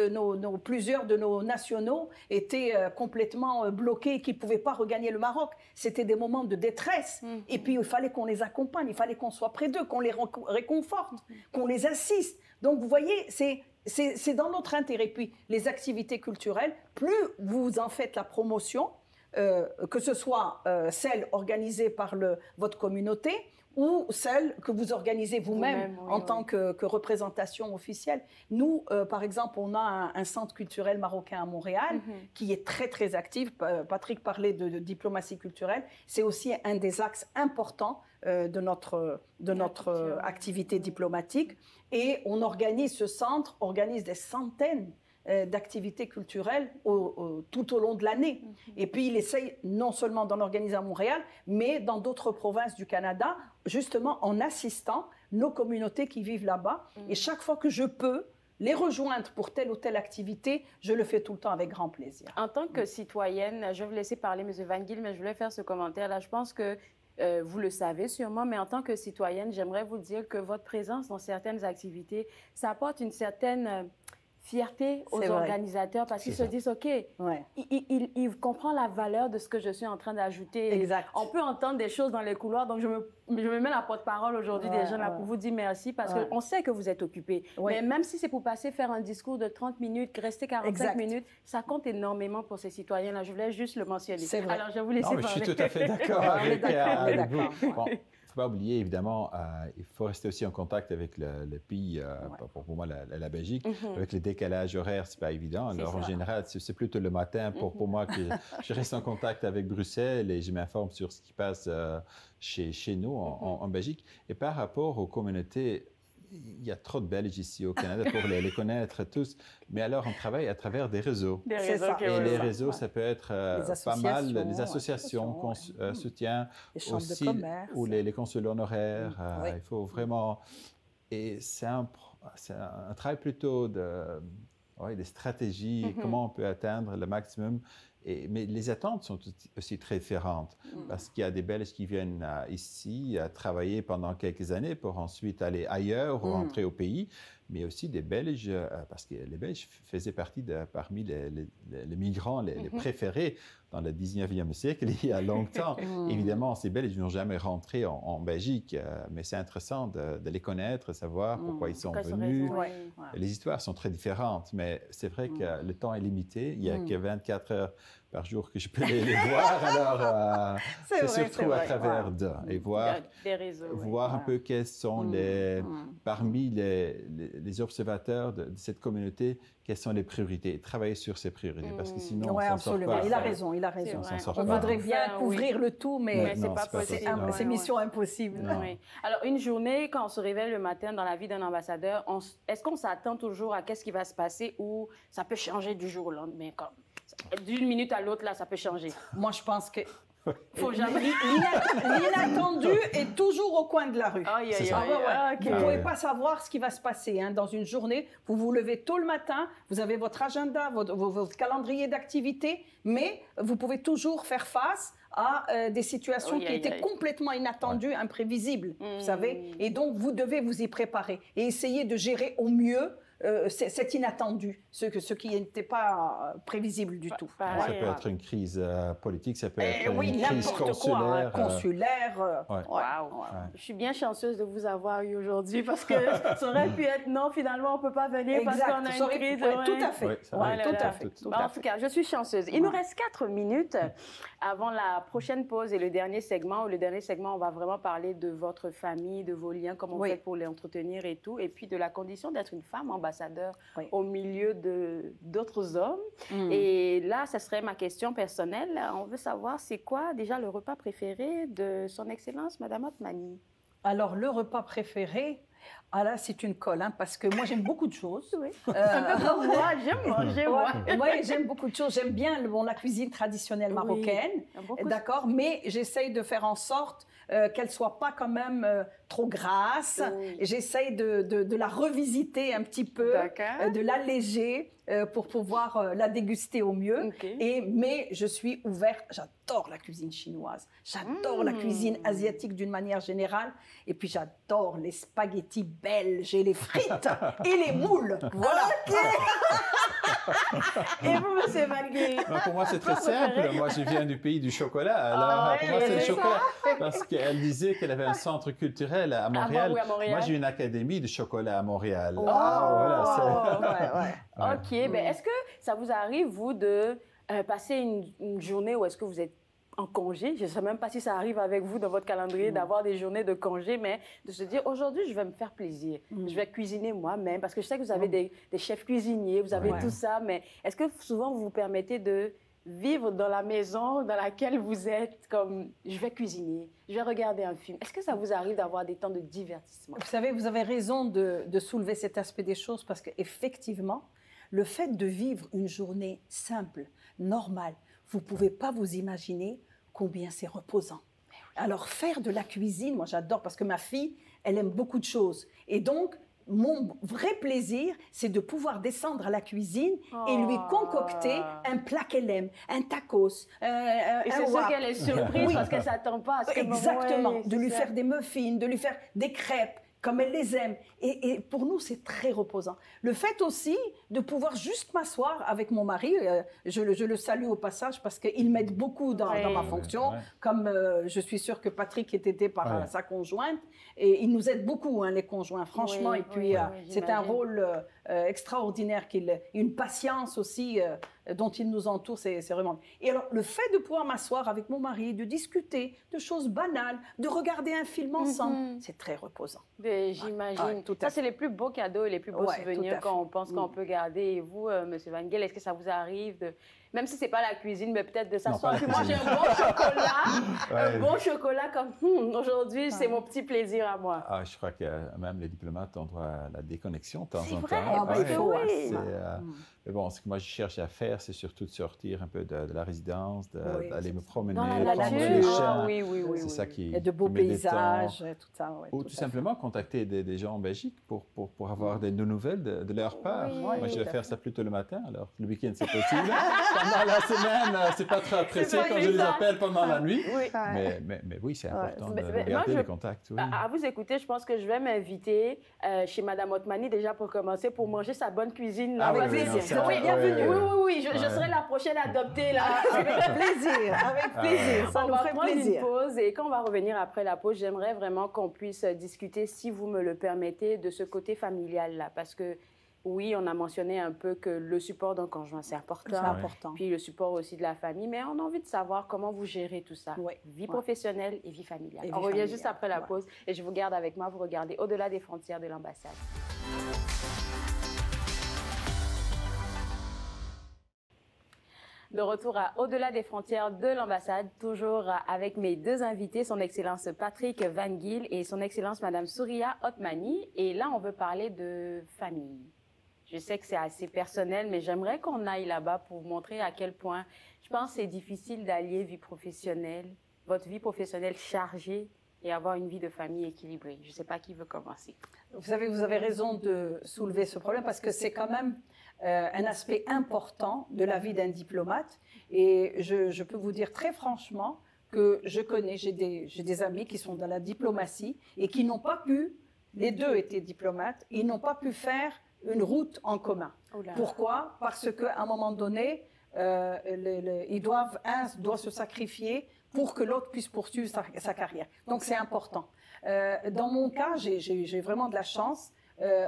plusieurs de nos nationaux étaient complètement bloqués et qui ne pouvaient pas regagner le Maroc. C'était des moments de détresse. Et puis, il fallait qu'on les accompagne, il fallait qu'on soit près d'eux, qu'on les réconforte, qu'on les assiste. Donc, vous voyez, c'est dans notre intérêt. Puis, les activités culturelles, plus vous en faites la promotion, que ce soit celle organisée par votre communauté ou celle que vous organisez vous-même en tant que représentation officielle. Nous, par exemple, on a un centre culturel marocain à Montréal qui est très, très actif. Patrick parlait de diplomatie culturelle. C'est aussi un des axes importants de notre activité diplomatique. Et ce centre organise des centaines d'activités culturelles tout au long de l'année. Et puis, il essaye non seulement d'en organiser à Montréal, mais dans d'autres provinces du Canada, justement en assistant nos communautés qui vivent là-bas. Et chaque fois que je peux les rejoindre pour telle ou telle activité, je le fais tout le temps avec grand plaisir. En tant que citoyenne, je vais vous laisser parler, M. Van Giel, mais je voulais faire ce commentaire-là. Je pense que vous le savez sûrement, mais en tant que citoyenne, j'aimerais vous dire que votre présence dans certaines activités, ça apporte une certaine fierté aux organisateurs parce qu'ils se disent, OK, il comprend la valeur de ce que je suis en train d'ajouter. Exact. On peut entendre des choses dans les couloirs, donc je me mets la porte-parole aujourd'hui des gens là pour vous dire merci parce qu'on sait que vous êtes occupés. Mais même si c'est pour passer faire un discours de 30 minutes, rester 45 minutes, ça compte énormément pour ces citoyens-là. Je voulais juste le mentionner. C'est vrai. Alors, je vais vous laisser parler. Je suis tout à fait d'accord avec vous. Bon, faut pas oublier, évidemment, il faut rester aussi en contact avec le pays, pour moi, la Belgique. Avec le décalage horaire, c'est pas évident. Alors, en général, c'est plutôt le matin pour moi que je reste en contact avec Bruxelles et je m'informe sur ce qui passe chez nous, en Belgique. Et par rapport aux communautés, il y a trop de Belges ici au Canada pour les connaître tous. Mais alors, on travaille à travers des réseaux. C'est ça. Et les réseaux, ça peut être pas mal. Les associations qu'on soutient aussi, ou les consuls honoraires. Il faut vraiment... Et c'est un travail plutôt des stratégies, comment on peut atteindre le maximum. Mais les attentes sont aussi très différentes parce qu'il y a des Belges qui viennent ici travailler pendant quelques années pour ensuite aller ailleurs ou rentrer au pays, mais aussi des Belges, parce que les Belges faisaient partie parmi les migrants les préférés dans le 19e siècle, il y a longtemps. Évidemment, ces Belges n'ont jamais rentré en Belgique, mais c'est intéressant de les connaître, savoir pourquoi ils sont venus. Les histoires sont très différentes, mais c'est vrai que le temps est limité. Il n'y a que 24 heures par jour que je peux les voir. Alors, c'est surtout à travers et voir, des réseaux, voir un peu quels sont parmi les observateurs de cette communauté, quelles sont les priorités, travailler sur ces priorités, parce que sinon, on s'en sort pas. Il a raison. On voudrait bien couvrir le tout, mais c'est pas possible. C'est mission impossible. Alors, une journée, quand on se réveille le matin dans la vie d'un ambassadeur, est-ce qu'on s'attend toujours à qu'est-ce qui va se passer ou ça peut changer du jour au lendemain? D'une minute à l'autre, là, ça peut changer. Moi, je pense que l'inattendu est toujours au coin de la rue. Vous ne pouvez pas savoir ce qui va se passer dans une journée. Vous vous levez tôt le matin, vous avez votre agenda, votre calendrier d'activité, mais vous pouvez toujours faire face à des situations qui étaient complètement inattendues, imprévisibles, vous savez. Et donc, vous devez vous y préparer et essayer de gérer au mieux c'est inattendu, ce qui n'était pas prévisible du tout. Ça peut être une crise politique, ça peut être une crise consulaire. Je suis bien chanceuse de vous avoir eu aujourd'hui parce que ça aurait pu être non, finalement, on ne peut pas venir parce qu'on a une crise. Tout à fait. En tout cas, je suis chanceuse. Il nous reste 4 minutes avant la prochaine pause et le dernier segment. Le dernier segment, on va vraiment parler de votre famille, de vos liens, comment vous faites pour les entretenir et tout, et puis de la condition d'être une femme ambassadeur au milieu d'autres hommes. Et là, ça serait ma question personnelle. On veut savoir, c'est quoi déjà le repas préféré de son Excellence, Madame Othmani? Alors, le repas préféré, là, c'est une colle, parce que moi, j'aime beaucoup de choses. Un peu comme moi, j'aime manger, moi. Oui, j'aime beaucoup de choses. J'aime bien la cuisine traditionnelle marocaine, d'accord, mais j'essaye de faire en sorte qu'elle soit pas quand même trop grasse. J'essaye de la revisiter un petit peu, de l'alléger pour pouvoir la déguster au mieux. Mais je suis ouverte, j'adore la cuisine chinoise, j'adore la cuisine asiatique d'une manière générale, et puis j'adore les spaghettis belges et les frites et les moules. Voilà. Et vous, M. Malgué? Pour moi, c'est très simple. Moi, je viens du pays du chocolat. Alors, pour moi, c'est le chocolat. Parce qu'elle disait qu'elle avait un centre culturel à Montréal. Moi, j'ai une académie de chocolat à Montréal. OK. Est-ce que ça vous arrive, vous, de passer une journée où est-ce que vous êtes en congé? Je ne sais même pas si ça arrive avec vous dans votre calendrier d'avoir des journées de congé, mais de se dire, aujourd'hui, je vais me faire plaisir. Je vais cuisiner moi-même, parce que je sais que vous avez des chefs cuisiniers, vous avez tout ça, mais est-ce que souvent vous vous permettez de vivre dans la maison dans laquelle vous êtes, comme je vais cuisiner, je vais regarder un film? Est-ce que ça vous arrive d'avoir des temps de divertissement? Vous savez, vous avez raison de soulever cet aspect des choses, parce qu'effectivement, le fait de vivre une journée simple, normale, vous ne pouvez pas vous imaginer combien c'est reposant. Alors, faire de la cuisine, moi j'adore, parce que ma fille, elle aime beaucoup de choses. Et donc, mon vrai plaisir, c'est de pouvoir descendre à la cuisine et lui concocter un plat qu'elle aime, un tacos, et c'est sûr qu'elle est surprise parce qu'elle ne s'attend pas à ce que... Exactement, de lui faire des muffins, de lui faire des crêpes, comme elle les aime. Et pour nous, c'est très reposant. Le fait aussi de pouvoir juste m'asseoir avec mon mari, je le salue au passage parce qu'il m'aide beaucoup dans ma fonction, comme je suis sûre que Patrick est aidé par sa conjointe. Et il nous aide beaucoup, les conjoints, franchement. Et puis, c'est un rôle extraordinaire, une patience aussi dont il nous entoure, c'est vraiment... Et alors, le fait de pouvoir m'asseoir avec mon mari, de discuter de choses banales, de regarder un film ensemble, c'est très reposant. J'imagine. Ça, c'est les plus beaux cadeaux et les plus beaux souvenirs quand on pense qu'on peut garder. Et vous, M. Van Giel, est-ce que ça vous arrive de... Même si ce n'est pas la cuisine, mais peut-être de s'asseoir et manger un bon chocolat, un bon chocolat comme aujourd'hui, c'est mon petit plaisir à moi. Ah, je crois que même les diplomates ont droit à la déconnexion de temps en temps. C'est vrai, il faut. Mais bon, ce que moi je cherche à faire, c'est surtout de sortir un peu de la résidence, d'aller me promener, dans la prendre nature. les chats. Oui. C'est ça qui... Il y a de beaux paysages, tout ça. Ou tout simplement contacter des gens en Belgique pour avoir des nouvelles de leur part. Moi, je vais faire ça plutôt le matin, alors le week-end, c'est possible. Pendant la semaine, c'est pas très apprécié quand je les appelle pendant la nuit. Mais oui, c'est important de garder les contacts. À vous écouter, je pense que je vais m'inviter chez Mme Othmani déjà pour commencer, pour manger sa bonne cuisine. Avec plaisir. Bienvenue. Oui, je serai la prochaine adoptée. Là. Avec plaisir, ça nous ferait plaisir. Une pause et quand on va revenir après la pause, j'aimerais vraiment qu'on puisse discuter, si vous me le permettez, de ce côté familial-là. Parce que oui, on a mentionné un peu que le support d'un conjoint, c'est important. C'est important. Puis le support aussi de la famille. Mais on a envie de savoir comment vous gérez tout ça. Vie professionnelle et vie familiale. On revient juste après la pause et je vous garde avec moi. Vous regardez Au-delà des frontières de l'ambassade. De retour à Au-delà des frontières de l'ambassade, toujours avec mes deux invités, son Excellence Patrick Van Giel et son Excellence Madame Souriya Othmani. Et là, on veut parler de famille. Je sais que c'est assez personnel, mais j'aimerais qu'on aille là-bas pour vous montrer à quel point je pense que c'est difficile d'allier vie professionnelle, votre vie professionnelle chargée et avoir une vie de famille équilibrée. Je ne sais pas qui veut commencer. Vous savez, vous avez raison de soulever ce problème parce que c'est quand même un aspect important de la vie d'un diplomate. Et je peux vous dire très franchement que j'ai des amis qui sont dans la diplomatie et qui n'ont pas pu, les deux étaient diplomates, ils n'ont pas pu faire une route en commun. Pourquoi? Parce qu'à un moment donné, un doit se sacrifier pour que l'autre puisse poursuivre sa carrière. Donc c'est important. Dans mon cas, j'ai vraiment de la chance.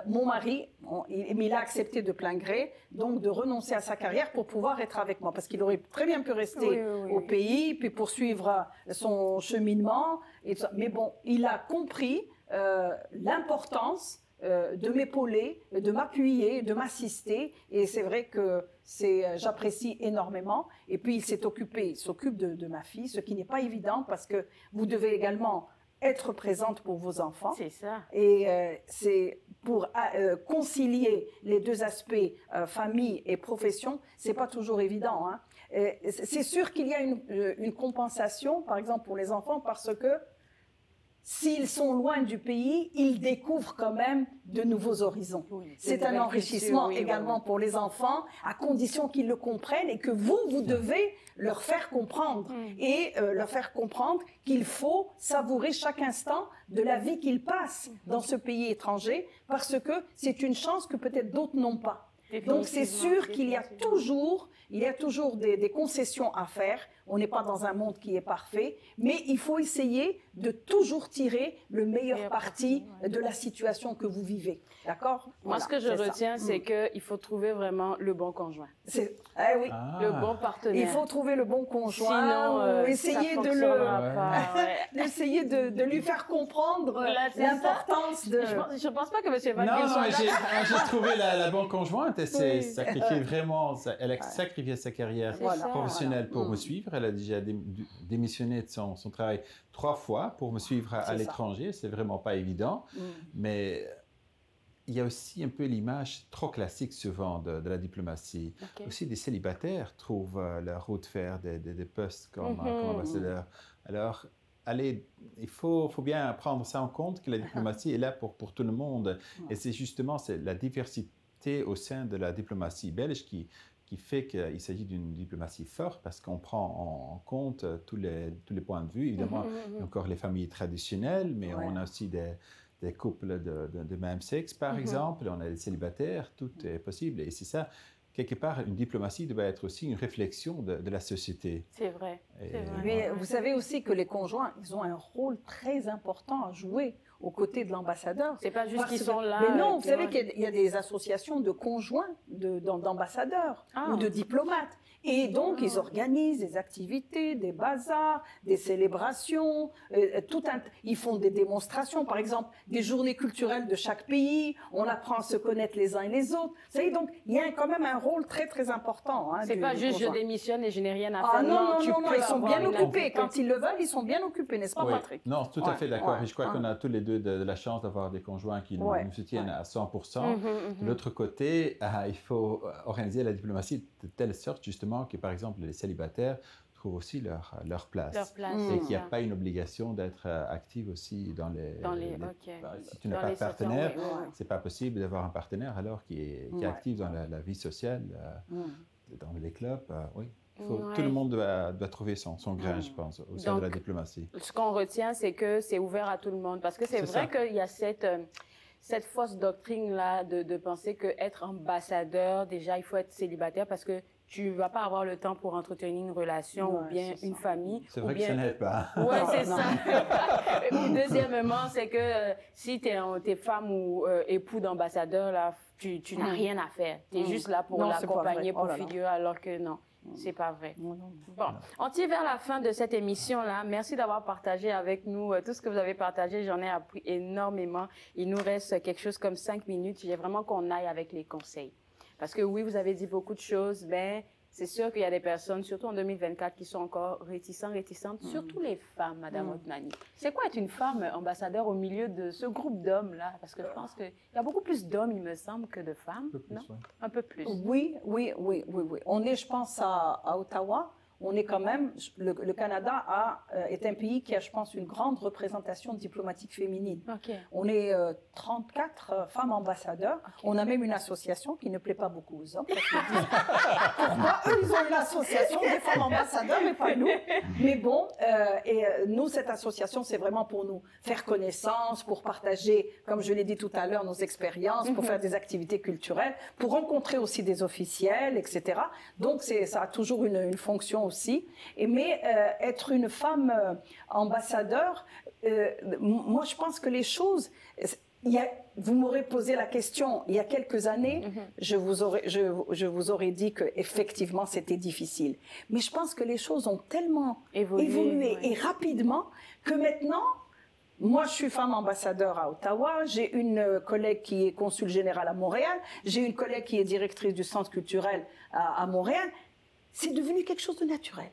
Mon mari, il a accepté de plein gré, donc de renoncer à sa carrière pour pouvoir être avec moi, parce qu'il aurait très bien pu rester au pays, puis poursuivre son cheminement. Mais bon, il a compris l'importance de m'épauler, de m'appuyer, de m'assister, et c'est vrai que j'apprécie énormément. Et puis il s'occupe de ma fille, ce qui n'est pas évident parce que vous devez également être présente pour vos enfants. C'est ça. Et c'est pour concilier les deux aspects, famille et profession, c'est pas toujours évident. Hein. C'est sûr qu'il y a une compensation, par exemple pour les enfants, parce que s'ils sont loin du pays, ils découvrent quand même de nouveaux horizons. C'est un enrichissement également pour les enfants, à condition qu'ils le comprennent et que vous devez leur faire comprendre. Et leur faire comprendre qu'il faut savourer chaque instant de la vie qu'ils passent dans ce pays étranger, parce que c'est une chance que peut-être d'autres n'ont pas. Donc c'est sûr qu'il y a toujours des concessions à faire. On n'est pas dans un monde qui est parfait, mais il faut essayer de toujours tirer le meilleur parti de la situation que vous vivez. D'accord? Moi, ce que je retiens, c'est qu'il faut trouver vraiment le bon conjoint. Le bon partenaire. Il faut trouver le bon conjoint. Sinon, essayer de lui faire comprendre l'importance de... Je ne pense pas que M. Van Giel soit là. J'ai trouvé la bonne conjointe. Elle a sacrifié sa carrière professionnelle pour me suivre. Elle a déjà démissionné de son travail 3 fois pour me suivre à l'étranger. C'est vraiment pas évident. Mais il y a aussi un peu l'image trop classique souvent de la diplomatie. Aussi, des célibataires trouvent leur route de faire des postes comme ambassadeur. Alors, il faut bien prendre ça en compte, que la diplomatie est là pour tout le monde. Et c'est justement la diversité au sein de la diplomatie belge qui fait qu'il s'agit d'une diplomatie forte, parce qu'on prend en compte tous les points de vue. Évidemment, il y a encore les familles traditionnelles, mais on a aussi des couples de même sexe, par exemple. On a des célibataires, tout est possible. Et c'est ça, quelque part, une diplomatie doit être aussi une réflexion de la société. C'est vrai. Mais vous savez aussi que les conjoints, ils ont un rôle très important à jouer aux côtés de l'ambassadeur. C'est pas juste qu'ils sont là. Mais non, vous savez qu'il y a des associations de conjoints d'ambassadeurs ou de diplomates. Et donc, ils organisent des activités, des bazars, des célébrations, ils font des démonstrations, par exemple, des journées culturelles de chaque pays, on apprend à se connaître les uns et les autres. Vous savez, donc, il y a quand même un rôle très, très important. Hein, c'est pas juste je démissionne et je n'ai rien à faire. Ah non, ils sont bien occupés. Quand ils le veulent, ils sont bien occupés, n'est-ce pas, Patrick? Non, tout à fait d'accord. Et je crois qu'on a tous les deux de la chance d'avoir des conjoints qui nous soutiennent à 100%. De l'autre côté, il faut organiser la diplomatie de telle sorte, justement, que par exemple les célibataires trouvent aussi leur place. Et qu'il n'y a pas une obligation d'être active aussi dans les si tu n'as pas de partenaire, c'est pas possible d'avoir un partenaire alors qui est actif dans la vie sociale, dans les clubs. Tout le monde doit trouver son grain, je pense, au sein de la diplomatie. Ce qu'on retient, c'est que c'est ouvert à tout le monde. Parce que c'est vrai qu'il y a cette fausse doctrine-là de penser qu'être ambassadeur, déjà, il faut être célibataire parce que tu vas pas avoir le temps pour entretenir une relation ou bien une famille. C'est vrai que ça n'aide pas. Ouais, c'est ça. Ou deuxièmement, c'est que si tu es femme ou époux d'ambassadeur, là, tu n'as rien à faire. Tu es juste là pour l'accompagner, pour figurer, alors que non. C'est pas vrai. Bon, on tire vers la fin de cette émission-là. Merci d'avoir partagé avec nous tout ce que vous avez partagé. J'en ai appris énormément. Il nous reste quelque chose comme 5 minutes. J'ai vraiment qu'on aille avec les conseils. Parce que oui, vous avez dit beaucoup de choses, mais c'est sûr qu'il y a des personnes, surtout en 2024, qui sont encore réticentes, surtout les femmes, Madame Otmani. C'est quoi être une femme ambassadeur au milieu de ce groupe d'hommes-là? Parce que je pense qu'il y a beaucoup plus d'hommes, il me semble, que de femmes, non? Un peu plus. Oui. On est, je pense, à Ottawa. On est quand même, le Canada est un pays qui a, je pense, une grande représentation diplomatique féminine. On est 34 femmes ambassadeurs. On a même une association qui ne plaît pas beaucoup aux hommes. Pourquoi eux, ils ont une association des femmes ambassadeurs, mais pas nous. Mais bon, nous, cette association, c'est vraiment pour nous faire connaissance, pour partager, comme je l'ai dit tout à l'heure, nos expériences, pour faire des activités culturelles, pour rencontrer aussi des officiels, etc. Donc, ça a toujours une fonction aussi. Mais être une femme ambassadeur, moi je pense que les choses, vous m'aurez posé la question il y a quelques années, je vous aurais dit que effectivement c'était difficile. Mais je pense que les choses ont tellement évolué et rapidement que maintenant, moi, je suis femme ambassadeur à Ottawa. J'ai une collègue qui est consul général à Montréal. J'ai une collègue qui est directrice du centre culturel à Montréal. C'est devenu quelque chose de naturel.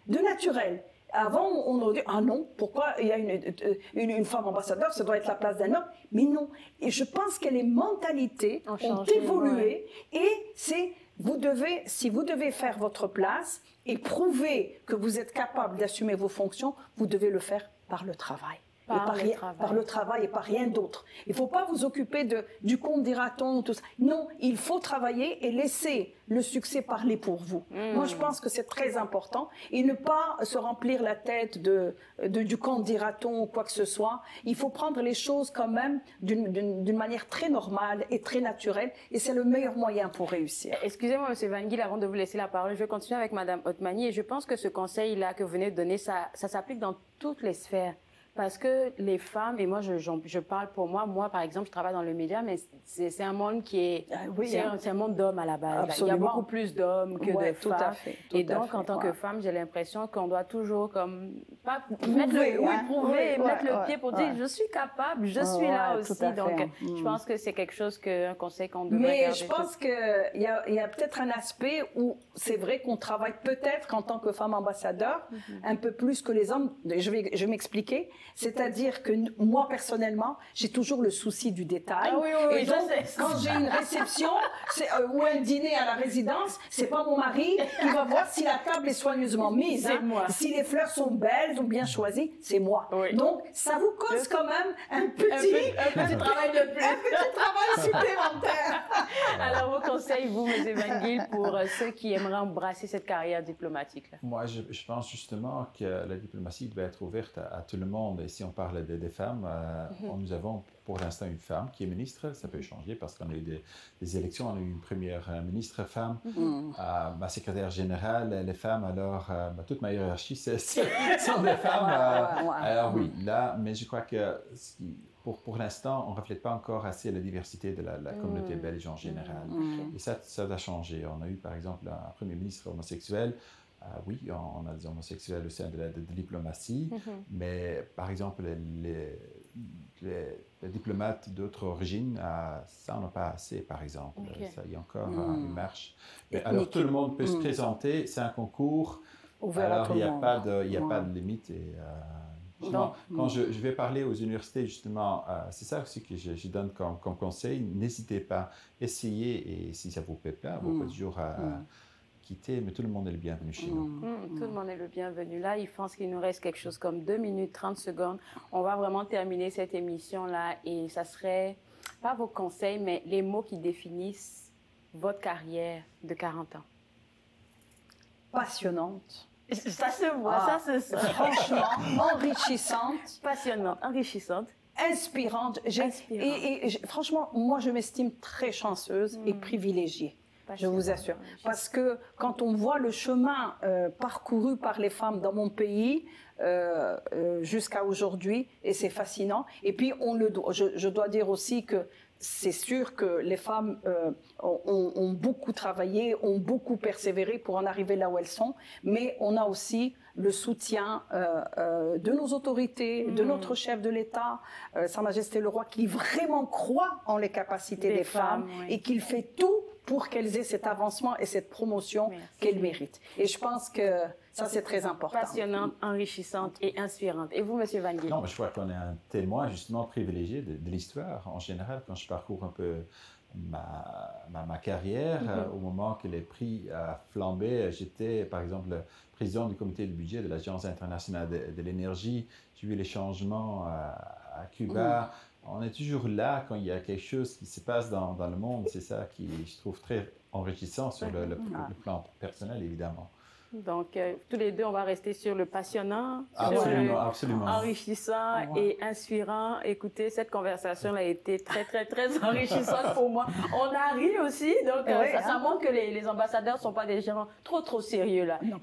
De naturel. Avant, on aurait dit, ah non, pourquoi il y a une femme ambassadeur, ça doit être la place d'un homme. Mais non. Et je pense que les mentalités ont évolué. Et c'est, si vous devez faire votre place et prouver que vous êtes capable d'assumer vos fonctions, vous devez le faire par le travail. Par le travail et par rien d'autre. Il ne faut pas vous occuper du compte dira-t-on, tout ça. Non, il faut travailler et laisser le succès parler pour vous. Moi, je pense que c'est très important. Et ne pas se remplir la tête du compte dira-t-on ou quoi que ce soit. Il faut prendre les choses quand même d'une manière très normale et très naturelle. Et c'est le meilleur moyen pour réussir. Excusez-moi, M. Van Giel, avant de vous laisser la parole, je vais continuer avec Mme Otmani. Et je pense que ce conseil-là que vous venez de donner, ça s'applique dans toutes les sphères. Parce que les femmes, et moi je parle pour moi par exemple, je travaille dans le média, mais c'est un monde qui est, c'est un monde d'hommes à la base. Absolument. Il y a beaucoup plus d'hommes que de femmes. Tout à fait. Et donc, en tant que femme, j'ai l'impression qu'on doit toujours mettre le pied pour dire, je suis capable, je suis là aussi. Donc, je pense que c'est quelque chose un conseil qu'on devrait garder. Mais je pense qu'il y a peut-être un aspect où c'est vrai qu'on travaille peut-être en tant que femme ambassadeur un peu plus que les hommes. Je vais m'expliquer. C'est-à-dire que moi, personnellement, j'ai toujours le souci du détail. Et donc, quand j'ai une réception ou un dîner à la résidence, c'est pas mon mari qui va voir si la table est soigneusement mise. C'est moi. Si les fleurs sont belles ou bien choisies, c'est moi. Donc, ça vous cause quand même un petit travail de plus. Un petit travail supplémentaire. Alors, vos conseils, vous, M. Van Giel, pour ceux qui aimeraient embrasser cette carrière diplomatique là. Moi, je pense justement que la diplomatie doit être ouverte à tout le monde. Et si on parle des femmes, nous avons pour l'instant une femme qui est ministre. Ça peut changer parce qu'on a eu des élections. On a eu une première ministre femme. Ma secrétaire générale, les femmes, alors toute ma hiérarchie, sont des femmes. Alors oui, là, mais je crois que pour l'instant, on ne reflète pas encore assez la diversité de la communauté belge en général. Et ça a changé. On a eu, par exemple, un premier ministre homosexuel. Oui, on a des homosexuels au sein de la diplomatie, mais par exemple, les diplomates d'autres origines, ça, on n'a pas assez, par exemple. Ça, il y a encore une marche. Mais alors, tout le monde peut se présenter, c'est un concours. Ouvert alors, à tout le monde. Il n'y a pas de limite. Et, quand je vais parler aux universités, justement, c'est ça aussi que je donne comme conseil. N'hésitez pas, essayez, et si ça ne vous plaît pas, vous pouvez toujours quitter, mais tout le monde est le bienvenu chez nous. Tout le monde est le bienvenu là. Je pense qu'il nous reste quelque chose comme 2 minutes 30 secondes. On va vraiment terminer cette émission-là et ça serait, pas vos conseils, mais les mots qui définissent votre carrière de 40 ans. Passionnante. Ça se voit, ça se sent. Franchement, enrichissante. Passionnante, enrichissante. Inspirante. Franchement, moi, je m'estime très chanceuse et privilégiée. Je vous assure. Parce que quand on voit le chemin parcouru par les femmes dans mon pays jusqu'à aujourd'hui, et c'est fascinant. Et puis, je dois dire aussi que c'est sûr que les femmes ont beaucoup travaillé, ont beaucoup persévéré pour en arriver là où elles sont, mais on a aussi le soutien de nos autorités, de notre chef de l'État, Sa Majesté le Roi, qui vraiment croit en les capacités des femmes et qu'il fait tout pour qu'elles aient cet avancement et cette promotion qu'elles méritent. Et je pense que ça, c'est très important. Passionnante, enrichissante et inspirante. Et vous, M. Van Guy? Non, je crois qu'on est un témoin justement privilégié de l'histoire. En général, quand je parcours un peu ma carrière, au moment que les prix flambaient, j'étais par exemple le président du comité de budget de l'Agence internationale de l'énergie. J'ai vu les changements à Cuba. On est toujours là quand il y a quelque chose qui se passe dans le monde. C'est ça qui, je trouve, très enrichissant sur le plan personnel, évidemment. Donc, tous les deux, on va rester sur le passionnant, absolument. Enrichissant et inspirant. Écoutez, cette conversation a été très, très, très enrichissante pour moi. On a ri aussi, donc ça montre que les ambassadeurs ne sont pas des gens trop sérieux là. Non,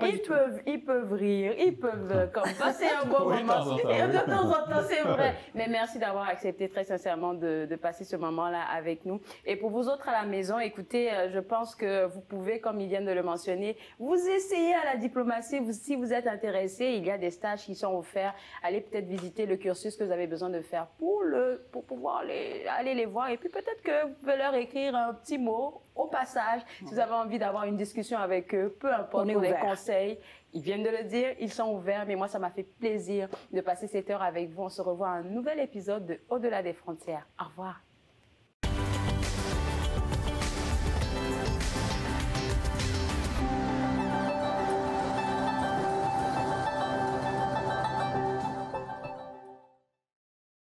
ils peuvent rire, ils peuvent comme passer un bon moment. De temps en temps, c'est vrai. Mais merci d'avoir accepté très sincèrement de passer ce moment-là avec nous. Et pour vous autres à la maison, écoutez, je pense que vous pouvez, comme ils viennent de le mentionner, vous essayer à la diplomatie, si vous êtes intéressé, il y a des stages qui sont offerts. Allez peut-être visiter le cursus que vous avez besoin de faire pour pouvoir aller les voir. Et puis peut-être que vous pouvez leur écrire un petit mot au passage. Si vous avez envie d'avoir une discussion avec eux, peu importe, pour des conseils. Ils viennent de le dire, ils sont ouverts. Mais moi, ça m'a fait plaisir de passer cette heure avec vous. On se revoit à un nouvel épisode de Au-delà des frontières. Au revoir.